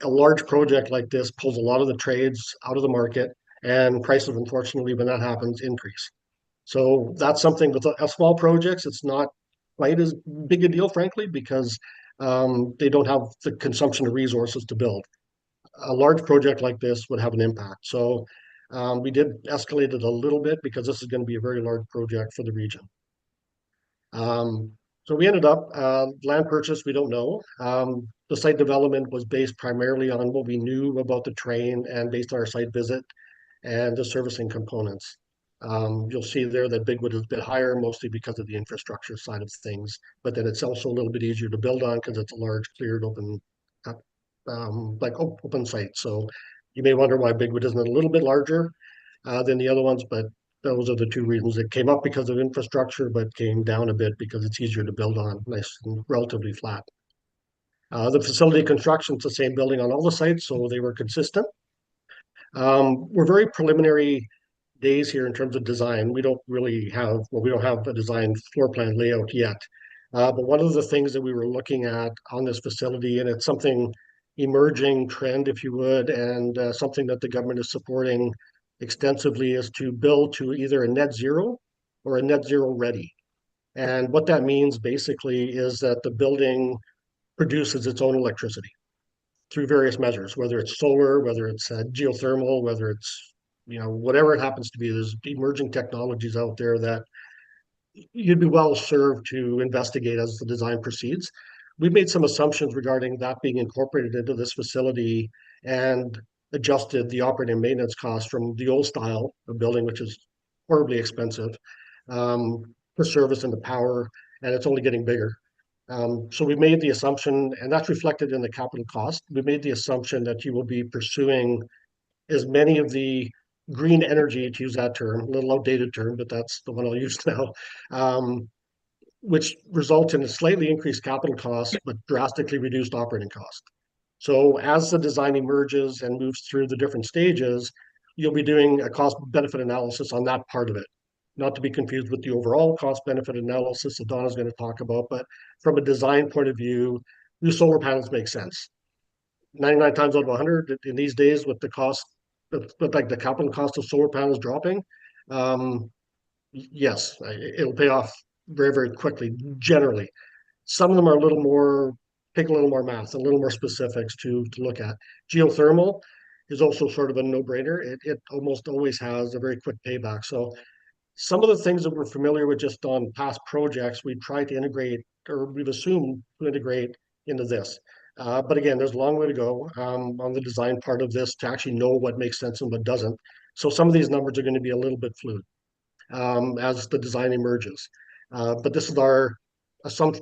A large project like this pulls a lot of the trades out of the market, and prices, unfortunately, when that happens, increase. So that's something with a small projects, it's not quite as big a deal, frankly, because they don't have the consumption of resources to build. A large project like this would have an impact. So we did escalate it a little bit because this is going to be a very large project for the region. So we ended up, land purchase, we don't know. The site development was based primarily on what we knew about the terrain and based on our site visit and the servicing components. You'll see there that Bigwood is a bit higher, mostly because of the infrastructure side of things, but then it's also a little bit easier to build on because it's a large, cleared, open open site. So you may wonder why Bigwood isn't a little bit larger than the other ones, but those are the 2 reasons. It came up because of infrastructure, but came down a bit because it's easier to build on, nice and relatively flat. The facility construction is the same building on all the sites, so they were consistent. We're very preliminary days here in terms of design. We don't have a design floor plan layout yet. But one of the things that we were looking at on this facility, and it's something emerging trend, if you would, and something that the government is supporting extensively, is to build to either a net zero or a net zero ready. And what that means basically is that the building produces its own electricity through various measures, whether it's solar, whether it's geothermal, whether it's, whatever it happens to be. There's emerging technologies out there that you'd be well served to investigate as the design proceeds. We've made some assumptions regarding that being incorporated into this facility and adjusted the operating and maintenance costs from the old style of building, which is horribly expensive, for service and the power, and it's only getting bigger. So we made the assumption, and that's reflected in the capital cost. We made the assumption that you will be pursuing as many of the green energy, to use that term, a little outdated term, but that's the one I'll use now, which results in a slightly increased capital cost, but drastically reduced operating cost. So as the design emerges and moves through the different stages, you'll be doing a cost benefit analysis on that part of it. Not to be confused with the overall cost benefit analysis that Donna's going to talk about, but from a design point of view, the solar panels make sense. 99 times out of 100 in these days with the cost, with like the capital cost of solar panels dropping, yes, it'll pay off very, very quickly, generally. Some of them are a little more, take a little more math, a little more specifics to look at. Geothermal is also sort of a no-brainer. It almost always has a very quick payback. So some of the things that we're familiar with just on past projects, we try to integrate, or we've assumed to integrate into this. But again, there's a long way to go on the design part of this to actually know what makes sense and what doesn't. So some of these numbers are going to be a little bit fluid as the design emerges. But this is our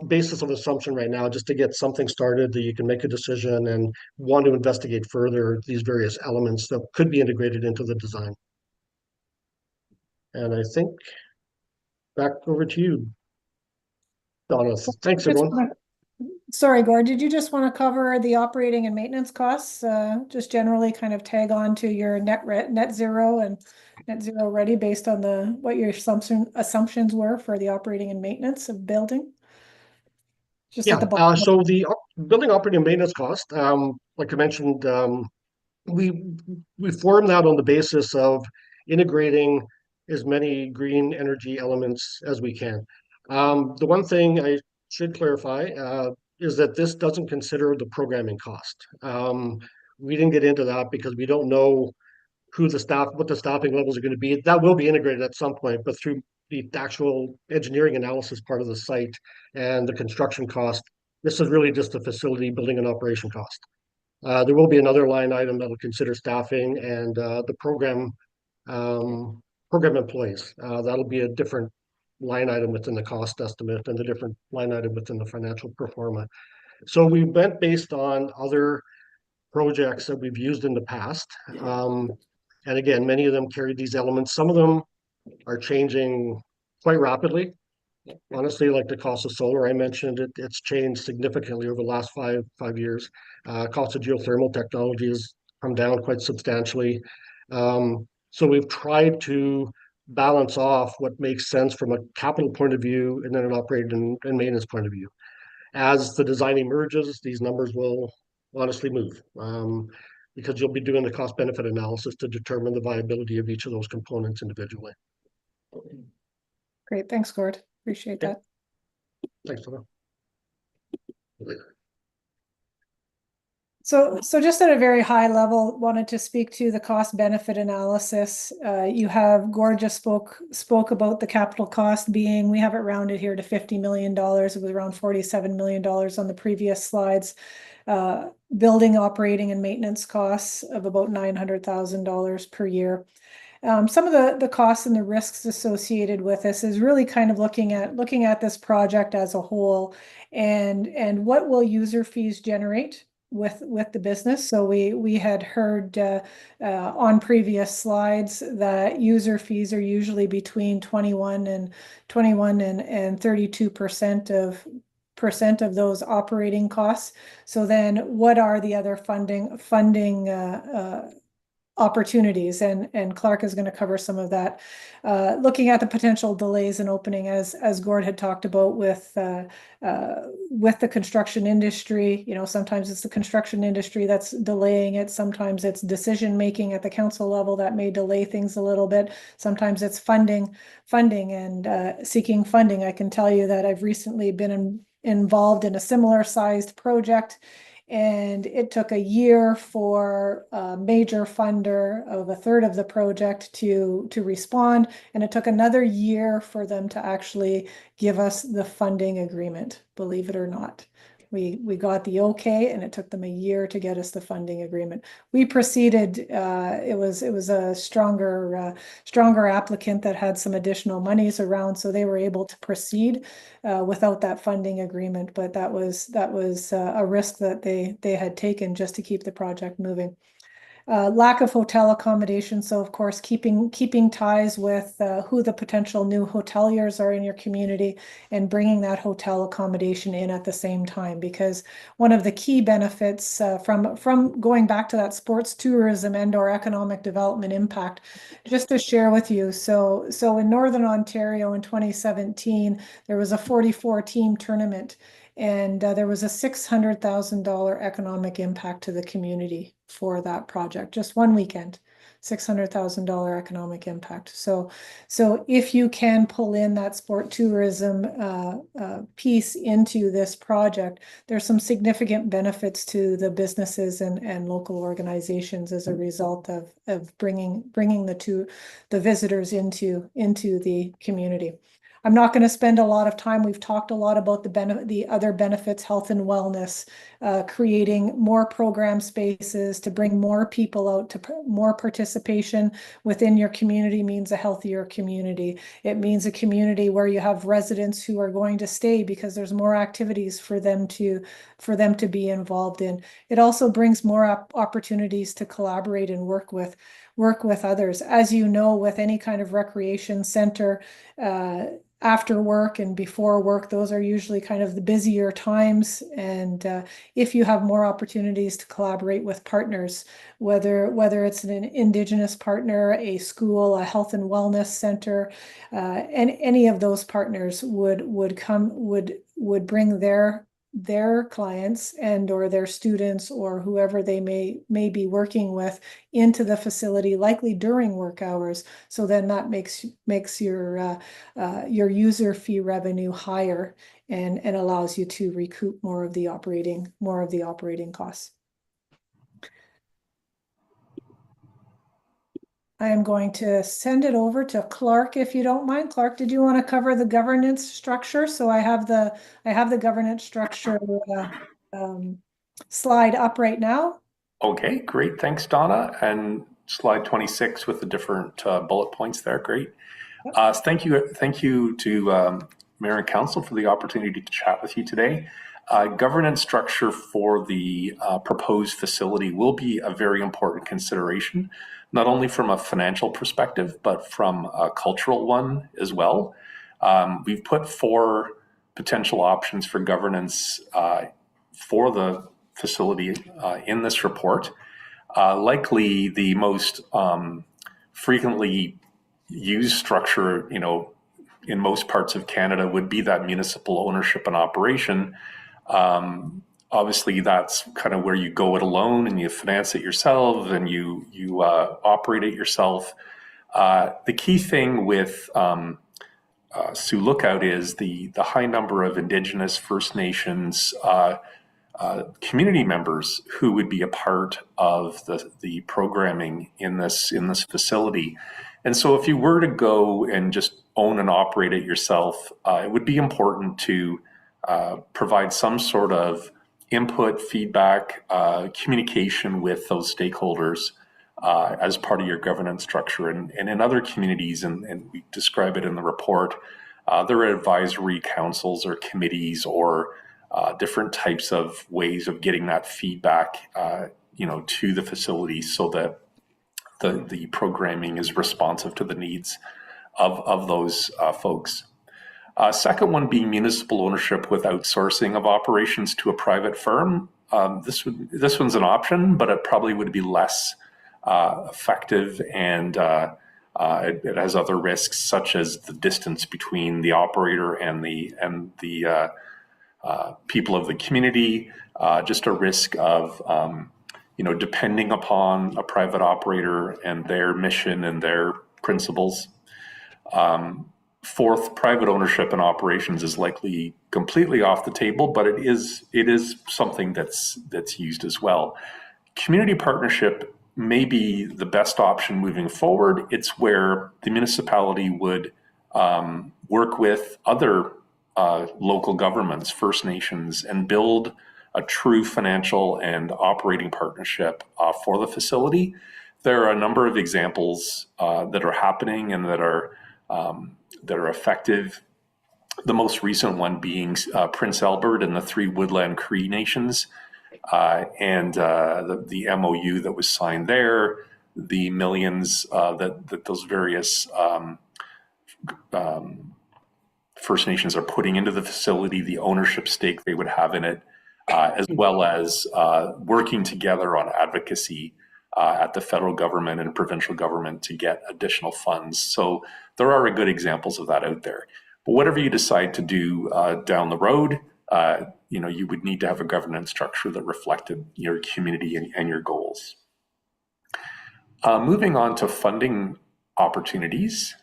basis of assumption right now, just to get something started that you can make a decision and want to investigate further these various elements that could be integrated into the design. And I think back over to you, Donna. Thanks, everyone. Sorry, Gord, did you just want to cover the operating and maintenance costs? Just generally kind of tag on to your net zero and net zero ready based on what your assumptions were for the operating and maintenance of building? Just at the bottom. So the building operating and maintenance cost, like I mentioned, we formed that on the basis of integrating as many green energy elements as we can. The one thing I should clarify is that this doesn't consider the programming cost. We didn't get into that because we don't know what the staffing levels are going to be. That will be integrated at some point, but through the actual engineering analysis part of the site and the construction cost, this is really just a facility building and operation cost. There will be another line item that will consider staffing and the program employees. That'll be a different line item within the cost estimate and the different line item within the financial pro forma. So we went based on other projects that we've used in the past. And again, many of them carry these elements. Some of them are changing quite rapidly. Honestly, like the cost of solar, I mentioned it's changed significantly over the last five years. Cost of geothermal technology has come down quite substantially. So we've tried to balance off what makes sense from a capital point of view and then an operating and maintenance point of view. As the design emerges, these numbers will honestly move because you'll be doing the cost benefit analysis to determine the viability of each of those components individually. Great, thanks, Gord. Appreciate that. Thanks, Donna. So just at a very high level, wanted to speak to the cost benefit analysis. Gord just spoke about the capital cost being, we have it rounded here to $50 million. It was around $47 million on the previous slides. Building, operating, and maintenance costs of about $900,000 per year. Some of the costs and the risks associated with this is really kind of looking at this project as a whole and what will user fees generate with the business. So we had heard on previous slides that user fees are usually between 21 and 32% of those operating costs. So then what are the other funding opportunities, and Clark is going to cover some of that. Looking at the potential delays in opening, as Gord had talked about with the construction industry. Sometimes it's the construction industry that's delaying it. Sometimes it's decision making at the council level that may delay things a little bit. Sometimes it's funding and seeking funding. I can tell you that I've recently been involved in a similar sized project. And it took a year for a major funder of a third of the project to respond. And it took another year for them to actually give us the funding agreement, believe it or not. We got the okay, and it took them a year to get us the funding agreement. We proceeded. It was a stronger applicant that had some additional monies around, so they were able to proceed without that funding agreement. But that was a risk that they had taken just to keep the project moving. lack of hotel accommodation. So of course, keeping ties with who the potential new hoteliers are in your community and bringing that hotel accommodation in at the same time. Because one of the key benefits from going back to that sports tourism and or economic development impact, just to share with you. So in Northern Ontario in 2017, there was a 44 team tournament. And there was a $600,000 economic impact to the community for that project, just one weekend, $600,000 economic impact. So if you can pull in that sport tourism piece into this project, there's some significant benefits to the businesses and local organizations as a result of bringing the visitors into the community. I'm not going to spend a lot of time. We've talked a lot about the other benefits, health and wellness, creating more program spaces to bring more people out, to more participation within your community means a healthier community. It means a community where you have residents who are going to stay because there's more activities for them to be involved in. It also brings more opportunities to collaborate and work with others. As you know, with any kind of recreation center, after work and before work, those are usually kind of the busier times. And if you have more opportunities to collaborate with partners, whether it's an Indigenous partner, a school, a health and wellness center, and any of those partners would bring their clients and or their students or whoever they may be working with into the facility, likely during work hours. So then that makes your user fee revenue higher and allows you to recoup more of the operating costs. I am going to send it over to Clark, if you don't mind. Clark, did you want to cover the governance structure? So I have the governance structure slide up right now. Okay, great. Thanks, Donna. And slide 26 with the different bullet points there. Great. Thank you to Mayor and Council for the opportunity to chat with you today. Governance structure for the proposed facility will be a very important consideration, not only from a financial perspective, but from a cultural one as well. We've put 4 potential options for governance for the facility in this report. Likely the most frequently used structure, in most parts of Canada would be that municipal ownership and operation. Obviously, that's kind of where you go it alone and you finance it yourself and you operate it yourself. The key thing with Sioux Lookout is the high number of Indigenous, First Nations community members who would be a part of the programming in this facility. And so if you were to go and just own and operate it yourself, it would be important to provide some sort of input, feedback, communication with those stakeholders as part of your governance structure. And in other communities, and we describe it in the report, there are advisory councils or committees or different types of ways of getting that feedback, to the facility so that the programming is responsive to the needs of those folks. Second one being municipal ownership with outsourcing of operations to a private firm. This one's an option, but it probably would be less effective, and it has other risks such as the distance between the operator and the people of the community. Just a risk of depending upon a private operator and their mission and their principles. Fourth, private ownership and operations is likely completely off the table, but it is something that's used as well. Community partnership may be the best option moving forward. It's where the municipality would work with other local governments, First Nations, and build a true financial and operating partnership for the facility. There are a number of examples that are happening and that are effective. The most recent one being Prince Albert and the 3 Woodland Cree Nations. and the MOU that was signed there, the millions that those various First Nations are putting into the facility, the ownership stake they would have in it, as well as working together on advocacy at the federal government and provincial government to get additional funds. So there are good examples of that out there. But whatever you decide to do down the road, you would need to have a governance structure that reflected your community and your goals. Moving on to funding opportunities.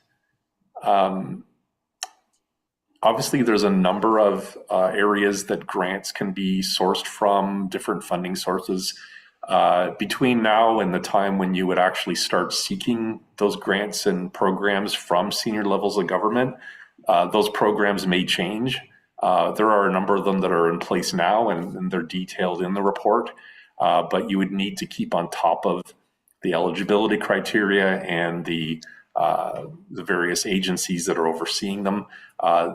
Obviously, there's a number of areas that grants can be sourced from, different funding sources. Between now and the time when you would actually start seeking those grants and programs from senior levels of government, those programs may change. There are a number of them that are in place now, and they're detailed in the report, but you would need to keep on top of the eligibility criteria and the various agencies that are overseeing them.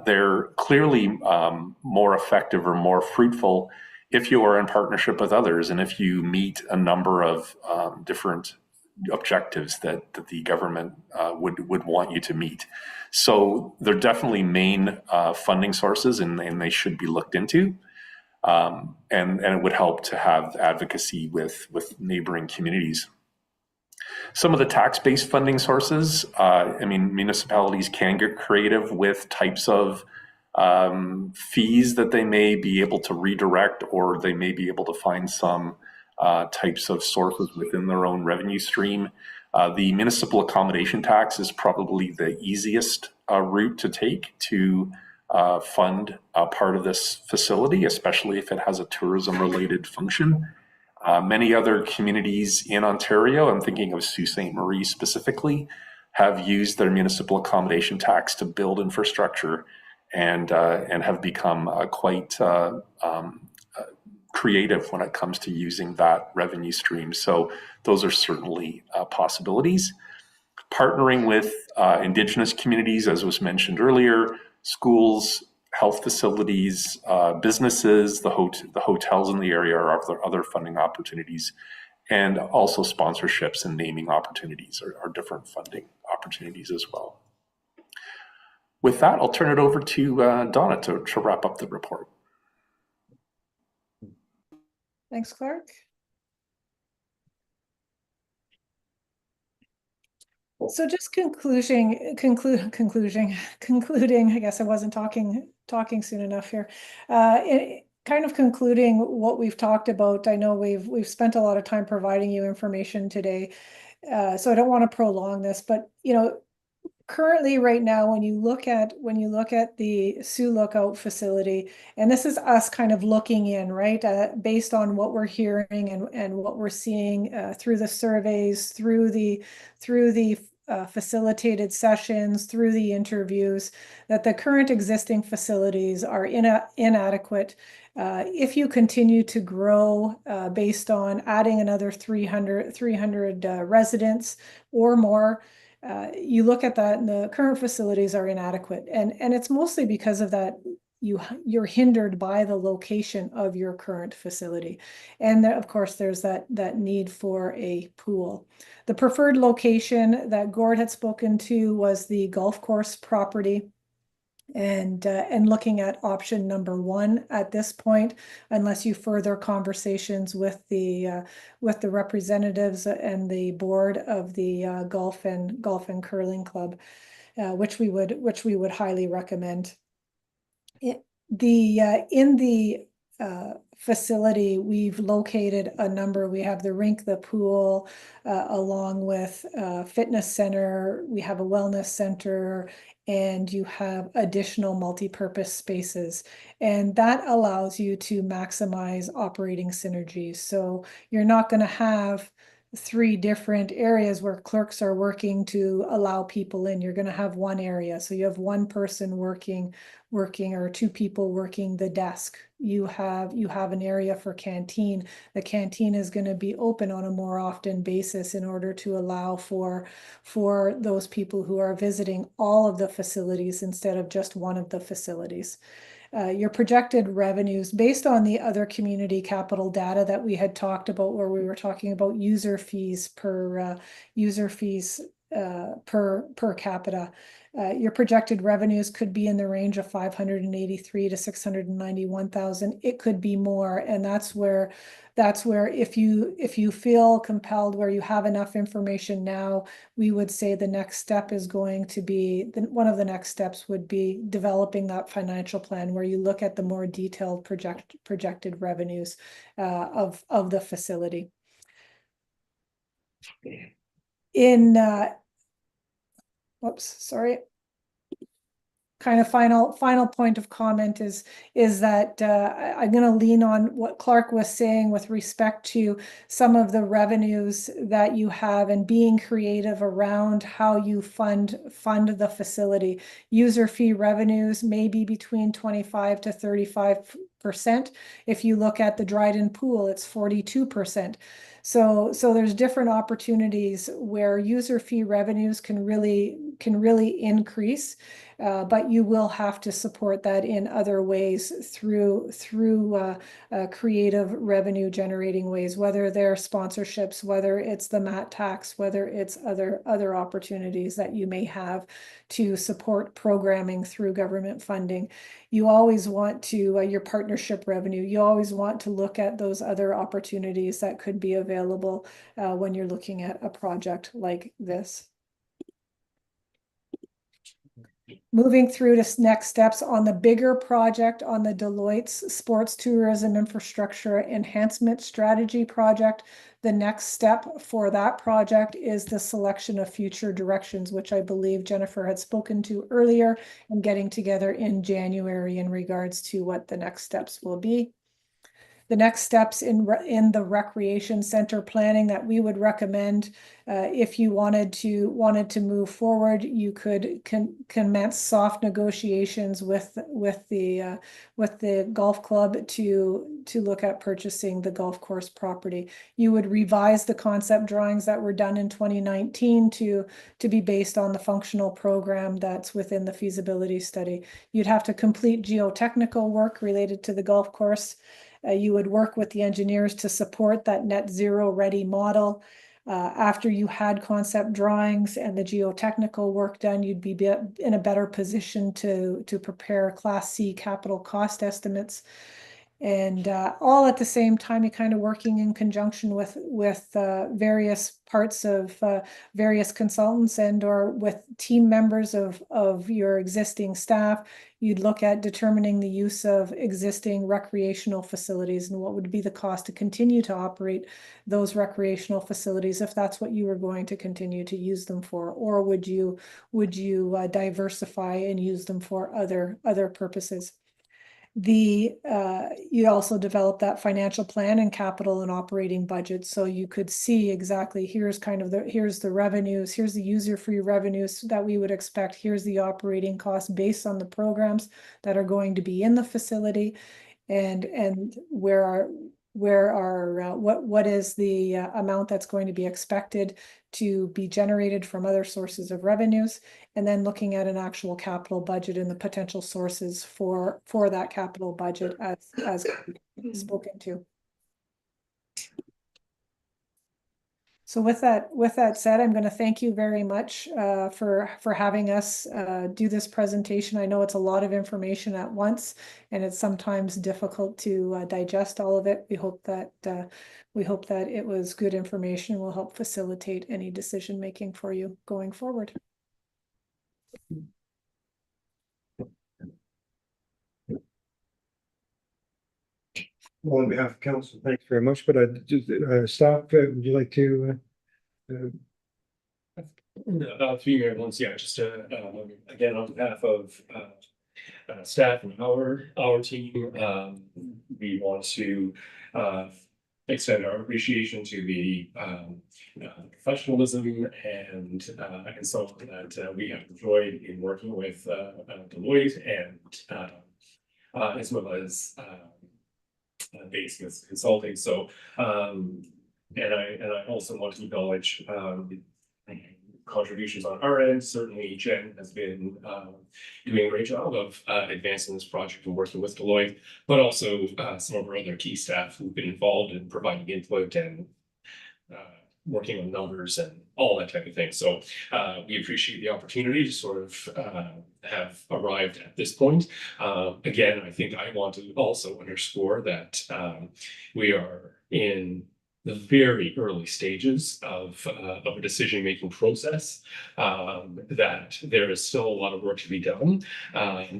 They're clearly more effective or more fruitful if you are in partnership with others and if you meet a number of different objectives that the government would want you to meet. So they're definitely main funding sources, and they should be looked into. And it would help to have advocacy with neighboring communities. Some of the tax-based funding sources, municipalities can get creative with types of fees that they may be able to redirect, or they may be able to find some types of sources within their own revenue stream. The municipal accommodation tax is probably the easiest route to take to fund a part of this facility, especially if it has a tourism-related function. Many other communities in Ontario, I'm thinking of Sault Ste. Marie specifically, have used their municipal accommodation tax to build infrastructure and have become quite creative when it comes to using that revenue stream. So those are certainly possibilities. Partnering with Indigenous communities, as was mentioned earlier, schools, health facilities, businesses, the hotels in the area are other funding opportunities, and also sponsorships and naming opportunities are different funding opportunities as well. With that, I'll turn it over to Donna to wrap up the report. Thanks, Clark. So just concluding, I guess I wasn't talking soon enough here. Kind of concluding what we've talked about. I know we've spent a lot of time providing you information today, so I don't want to prolong this, but currently right now, when you look at the Sioux Lookout facility, and this is us kind of looking in, right, based on what we're hearing and what we're seeing through the surveys, through the facilitated sessions, through the interviews, that the current existing facilities are inadequate. If you continue to grow based on adding another 300 residents or more, you look at that and the current facilities are inadequate. And it's mostly because of that you're hindered by the location of your current facility. And of course, there's that need for a pool. The preferred location that Gord had spoken to was the golf course property. And looking at option number 1 at this point, unless you further conversations with the representatives and the board of the golf and curling club, which we would highly recommend. In the facility, we've located a number. We have the rink, the pool, along with fitness center. We have a wellness center, and you have additional multi-purpose spaces. And that allows you to maximize operating synergies. So you're not going to have 3 different areas where clerks are working to allow people in. You're going to have one area. So you have one person working working or 2 people working the desk. You have an area for canteen. The canteen is going to be open on a more often basis in order to allow for those people who are visiting all of the facilities instead of just one of the facilities. Your projected revenues based on the other community capital data that we had talked about, where we were talking about user fees per capita. Your projected revenues could be in the range of 583 to 691,000. It could be more, and that's where if you feel compelled, where you have enough information now, we would say the next step is going to be one of the next steps would be developing that financial plan where you look at the more detailed projected revenues of the facility. Whoops, sorry. Kind of final point of comment is that I'm going to lean on what Clark was saying with respect to some of the revenues that you have and being creative around how you fund the facility. User fee revenues may be between 25 to 35%. If you look at the Dryden pool, it's 42%. So there's different opportunities where user fee revenues can really increase, but you will have to support that in other ways through creative revenue generating ways, whether they're sponsorships, whether it's the MAT tax, whether it's other opportunities that you may have to support programming through government funding. You always want to, your partnership revenue, you always want to look at those other opportunities that could be available when you're looking at a project like this. Moving through to next steps on the bigger project, on the Deloitte's Sports Tourism Infrastructure Enhancement Strategy project, the next step for that project is the selection of future directions, which I believe Jennifer had spoken to earlier, and getting together in January in regards to what the next steps will be. The next steps in the recreation center planning that we would recommend, if you wanted to move forward, you could commence soft negotiations with the golf club to look at purchasing the golf course property. You would revise the concept drawings that were done in 2019 to be based on the functional program that's within the feasibility study. You'd have to complete geotechnical work related to the golf course. You would work with the engineers to support that net zero ready model. After you had concept drawings and the geotechnical work done, you'd be in a better position to prepare Class C capital cost estimates. And all at the same time, you're kind of working in conjunction with various parts of various consultants and or with team members of your existing staff. You'd look at determining the use of existing recreational facilities and what would be the cost to continue to operate those recreational facilities if that's what you were going to continue to use them for, or would you diversify and use them for other purposes. You also develop that financial plan and capital and operating budget, so you could see exactly here's the revenues, here's the user fee revenues that we would expect, here's the operating costs based on the programs that are going to be in the facility, and what is the amount that's going to be expected to be generated from other sources of revenues, and then looking at an actual capital budget and the potential sources for that capital budget as spoken to. So with that said, I'm going to thank you very much for having us do this presentation. I know it's a lot of information at once, and it's sometimes difficult to digest all of it. We hope that it was good information and will help facilitate any decision making for you going forward. Well, on behalf of council, thanks very much, but staff, would you like to Through your ones, yeah, just again, on behalf of staff and our team, we want to extend our appreciation to the professionalism and so on that we have enjoyed in working with Deloitte and as well as Bates Smith Consulting. So and I also want to acknowledge contributions on our end. Certainly Jen has been doing a great job of advancing this project and working with Deloitte, but also some of our other key staff who've been involved in providing input and working on numbers and all that type of thing. So we appreciate the opportunity to sort of have arrived at this point. Again, I think I want to also underscore that we are in the very early stages of a decision-making process, that there is still a lot of work to be done,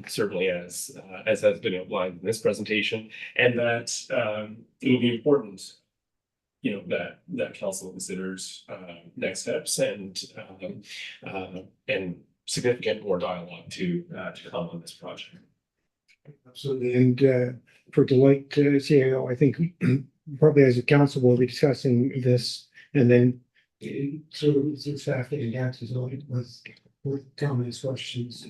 certainly as has been outlined in this presentation, and that it will be important, you know, that council considers next steps and significant more dialogue to come on this project. Absolutely. And for Deloitte CAO, I think probably as a council, we'll be discussing this and then sort of staff getting answers with comments, questions.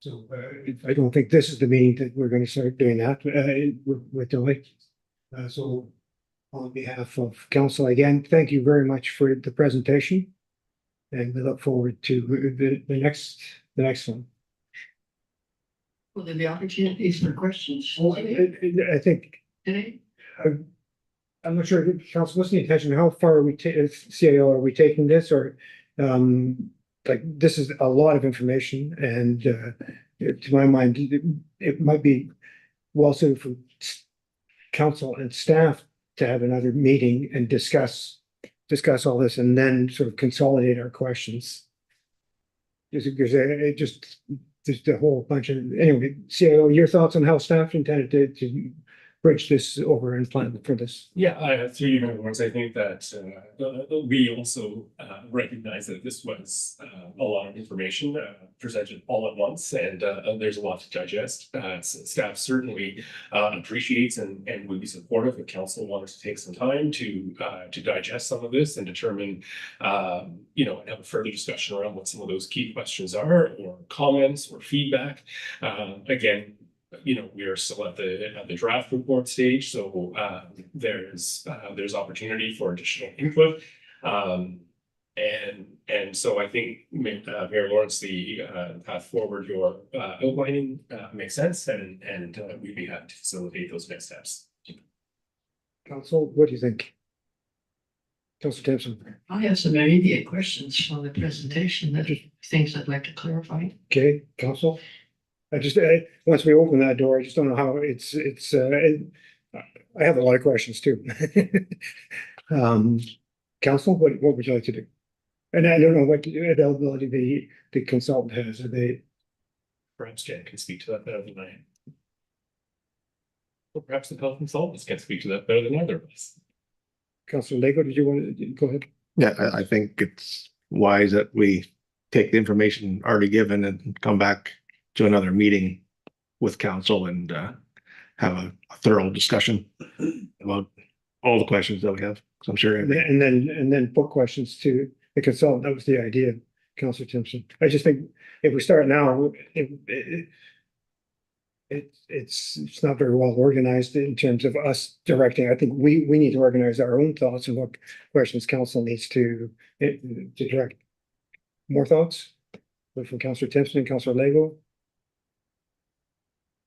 So I don't think this is the meeting that we're going to start doing that with Deloitte. So on behalf of council, again, thank you very much for the presentation. And we look forward to the next one. Will there be opportunities for questions I think, today? I'm not sure, council, what's the intention? How far are we, CAO, are we taking this or, like, this is a lot of information and, to my mind, it might be well suited for council and staff to have another meeting and discuss all this and then sort of consolidate our questions. Because it just, there's a whole bunch of, anyway, CAO, your thoughts on how staff intended to bridge this over and plan for this? Yeah, through you, Lawrence, I think that we also recognize that this was a lot of information presented all at once, and there's a lot to digest. Staff certainly appreciates and would be supportive if council wanted to take some time to digest some of this and determine, you know, and have a further discussion around what some of those key questions are, or comments or feedback. Again, you know, we are still at the draft report stage, so there's opportunity for additional input, and so I think Mayor Lawrence, the path forward you're outlining makes sense, and we'd be happy to facilitate those next steps. Council, what do you think? Councilor Timpson. I have some immediate questions on the presentation, that are things I'd like to clarify. Okay, council. I just, once we open that door, I just don't know how I have a lot of questions too. Council, what would you like to do? And I don't know what availability the consultant has. Are they? Perhaps Jen can speak to that better than I am. Or perhaps the consultants can speak to that better than either of us. Councilor Lego, did you want to go ahead? Yeah, I think it's wise that we take the information already given and come back to another meeting with council and have a thorough discussion about all the questions that we have. So I'm sure. And then put questions to the consultant. That was the idea, Councilor Timpson. I just think if we start now, it's not very well organized in terms of us directing. I think we need to organize our own thoughts and what questions council needs to direct. More thoughts from Councilor Timpson and Councilor Lego.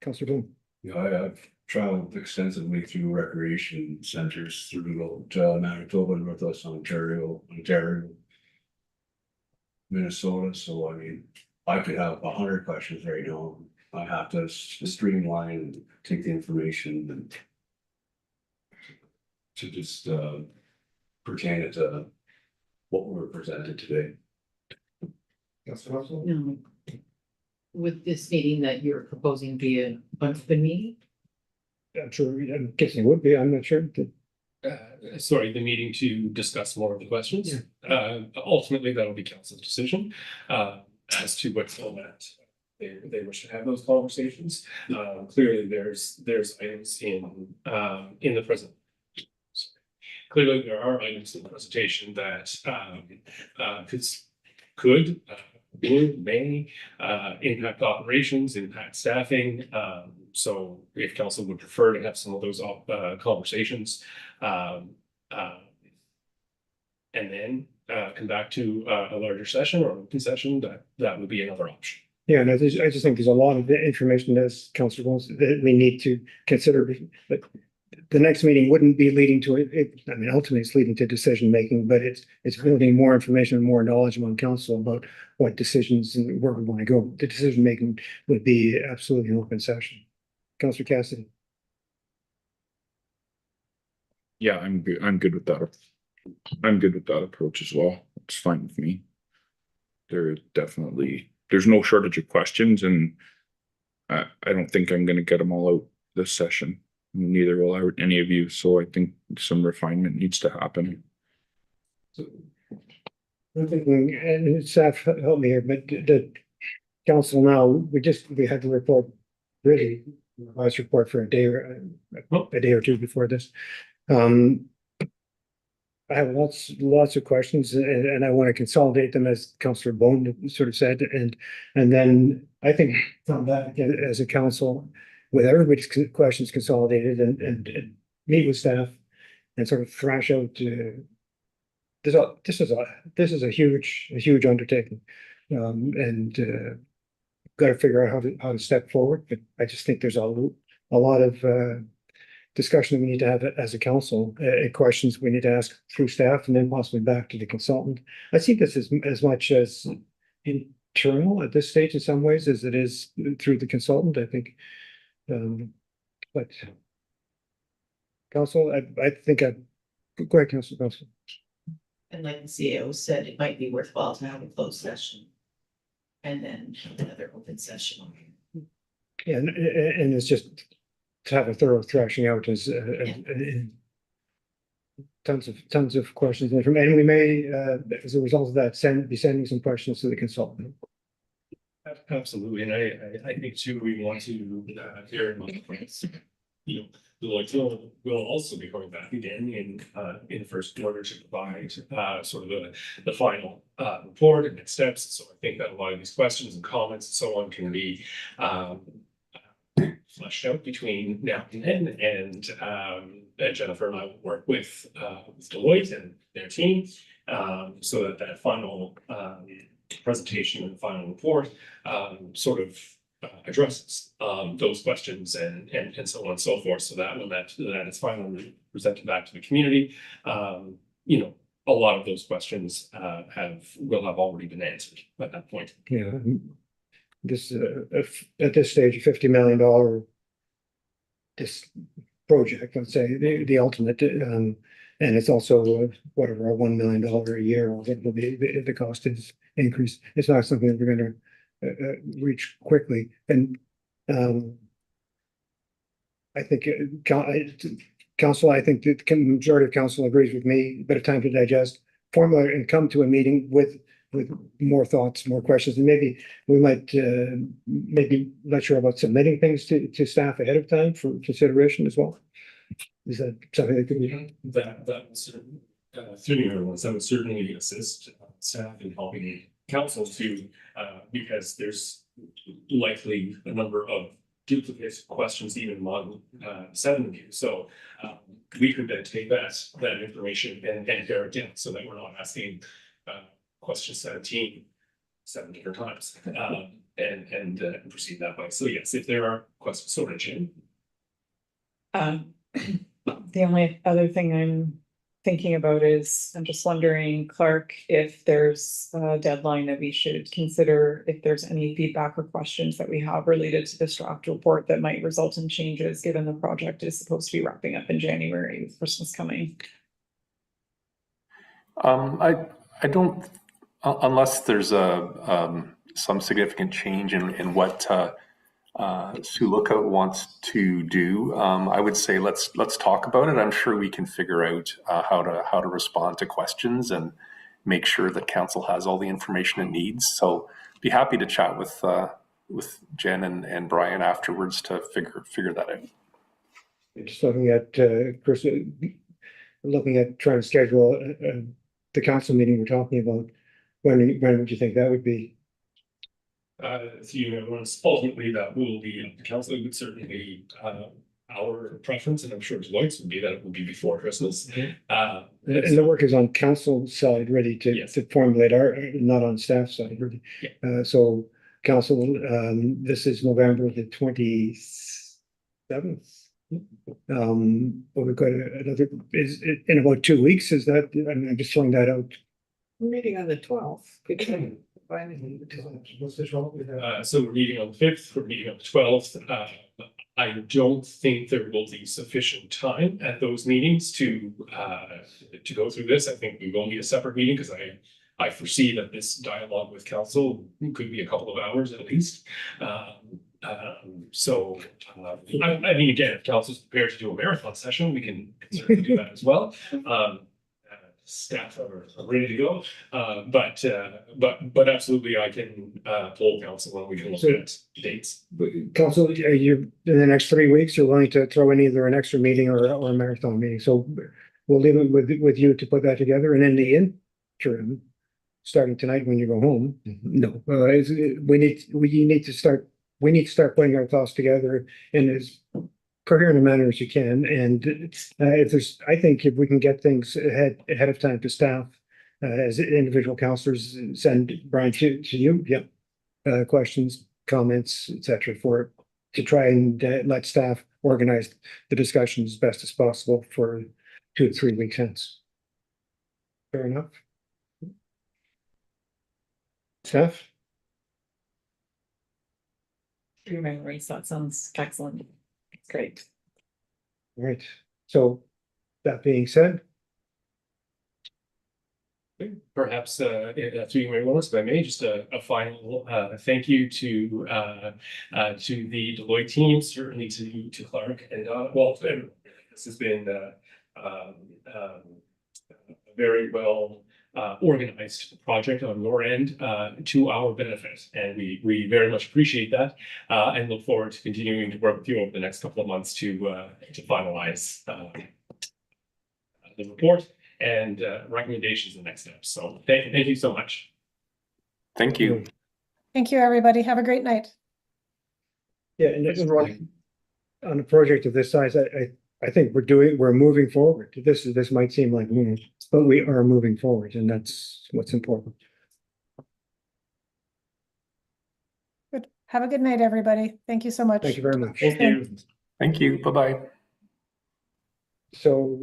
Councilor Bloom. Yeah, I've traveled extensively through recreation centers throughout Manitoba, Northwest Ontario, Minnesota. So I mean, I could have 100 questions right now. I have to streamline and take the information and to just pertain it to what we were presented today. No. Would this meeting that you're proposing be an open meeting? I'm sure, I'm guessing it would be, I'm not sure. Sorry, the meeting to discuss more of the questions. Ultimately, that'll be council's decision as to what format they wish to have those conversations. Clearly, there's items in the clearly there are items in the presentation that could would, may impact operations, impact staffing. So if council would prefer to have some of those conversations, and then come back to a larger session or an open session, that would be another option. Yeah, and I just think there's a lot of information as Councillor Wilson that we need to consider. But the next meeting wouldn't be leading to it. I mean, ultimately it's leading to decision making, but it's building more information and more knowledge among council about what decisions and where we want to go. The decision making would be absolutely an open session. Councillor Cassidy. Yeah, I'm good. I'm good with that. I'm good with that approach as well. It's fine with me. There's no shortage of questions, and I don't think I'm gonna get them all out this session. Neither will any of you, so I think some refinement needs to happen. I'm thinking, and staff help me here, but the council now, we had the report, really, revised report for a day or two before this. I have lots of questions and I want to consolidate them, as Councillor Bone sort of said, and then I think come back as a council with everybody's questions consolidated and meet with staff and sort of thrash out this is a huge undertaking, and got to figure out how to step forward. But I just think there's a lot of discussion that we need to have as a council, questions we need to ask through staff and then possibly back to the consultant. I see this as much as internal at this stage in some ways as it is through the consultant, I think. But council, I think go ahead, Councillor. And like the CEO said, it might be worthwhile to have a closed session and then another open session. Yeah, and it's just to have a thorough thrashing out as tons of questions and we may as a result of that be sending some questions to the consultant. Absolutely, and I think too we want to bear in mind, you know, the will also be going back again in the first quarter to provide sort of the final report and next steps. So I think that a lot of these questions and comments and so on can be fleshed out between now and then, and Jennifer and I will work with Deloitte and their team so that final presentation and final report sort of addresses those questions and so on and so forth, so that when that is finally presented back to the community, you know, a lot of those questions will have already been answered at that point. Yeah. This at this stage, $50 million this project, let's say the ultimate, and it's also whatever $1 million a year. I think will be the cost is increased. It's not something that we're going to reach quickly, and I think council. I think the majority of council agrees with me. Bit of time to digest, formulate, and come to a meeting with more thoughts, more questions, and maybe we might maybe not sure about submitting things to staff ahead of time for consideration as well. Is that something that could be done? That would certainly assist staff in helping council to because there's likely a number of duplicate questions even among 7 of you. So we could then take that information and bear it down so that we're not asking question 17 7 different times and proceed that way. So yes, if there are questions, so Jim. The only other thing I'm thinking about is I'm just wondering, Clark, if there's a deadline that we should consider, if there's any feedback or questions that we have related to this draft report that might result in changes, given the project is supposed to be wrapping up in January with Christmas coming. I don't, unless there's some significant change in what Sioux Lookout wants to do. I would say let's talk about it. I'm sure we can figure out how to respond to questions and make sure that council has all the information it needs. So be happy to chat with Jen and Brian afterwards to figure that out. Just looking at Chris, looking at trying to schedule the council meeting we're talking about. When would you think that would be? So you know, ultimately that will be up to council, it would certainly, our preference, and I'm sure Deloitte's would be that it would be before Christmas. And the work is on council side, ready Yes. to formulate our, not on staff side, really. Yeah. So council, this is November the 27th. But we've got another, is it in about 2 weeks? Is that, I'm just throwing that out. We're meeting on the 12th. What's this wrong with that? So we're meeting on the 5th, we're meeting on the 12th. I don't think there will be sufficient time at those meetings to go through this. I think we will need a separate meeting because I foresee that this dialogue with council could be a couple of hours at least. So I mean, again, if council's prepared to do a marathon session, we can certainly do that as well. Staff are ready to go, but absolutely, I can poll council when we can look at dates. Council, are you, in the next 3 weeks, you're willing to throw in either an extra meeting or a marathon meeting? So we'll leave it with you to put that together, and in the interim, starting tonight when you go home, no, we need to start putting our thoughts together in as coherent a manner as you can. And if there's, I think if we can get things ahead of time to staff, as individual councillors, send Brian to you, questions, comments, etc., to try and let staff organize the discussion as best as possible for 2 to 3 weeks hence. Fair enough. Staff? Your memories, that sounds excellent. Great. All right. So that being said, Perhaps, through you, Mayor Willis, if I may, just a final thank you to the Deloitte team, certainly to Clark and this has been a very well organized project on your end to our benefit, and we very much appreciate that and look forward to continuing to work with you over the next couple of months to finalize the report and recommendations and next steps. So thank you so much. Thank you. Thank you, everybody. Have a great night. yeah, and on a project of this size, I think we're moving forward. This might seem like, but we are moving forward, and that's what's important. Good. Have a good night, everybody. Thank you so much. Thank you very much. Thank you. Thank you. Bye-bye. So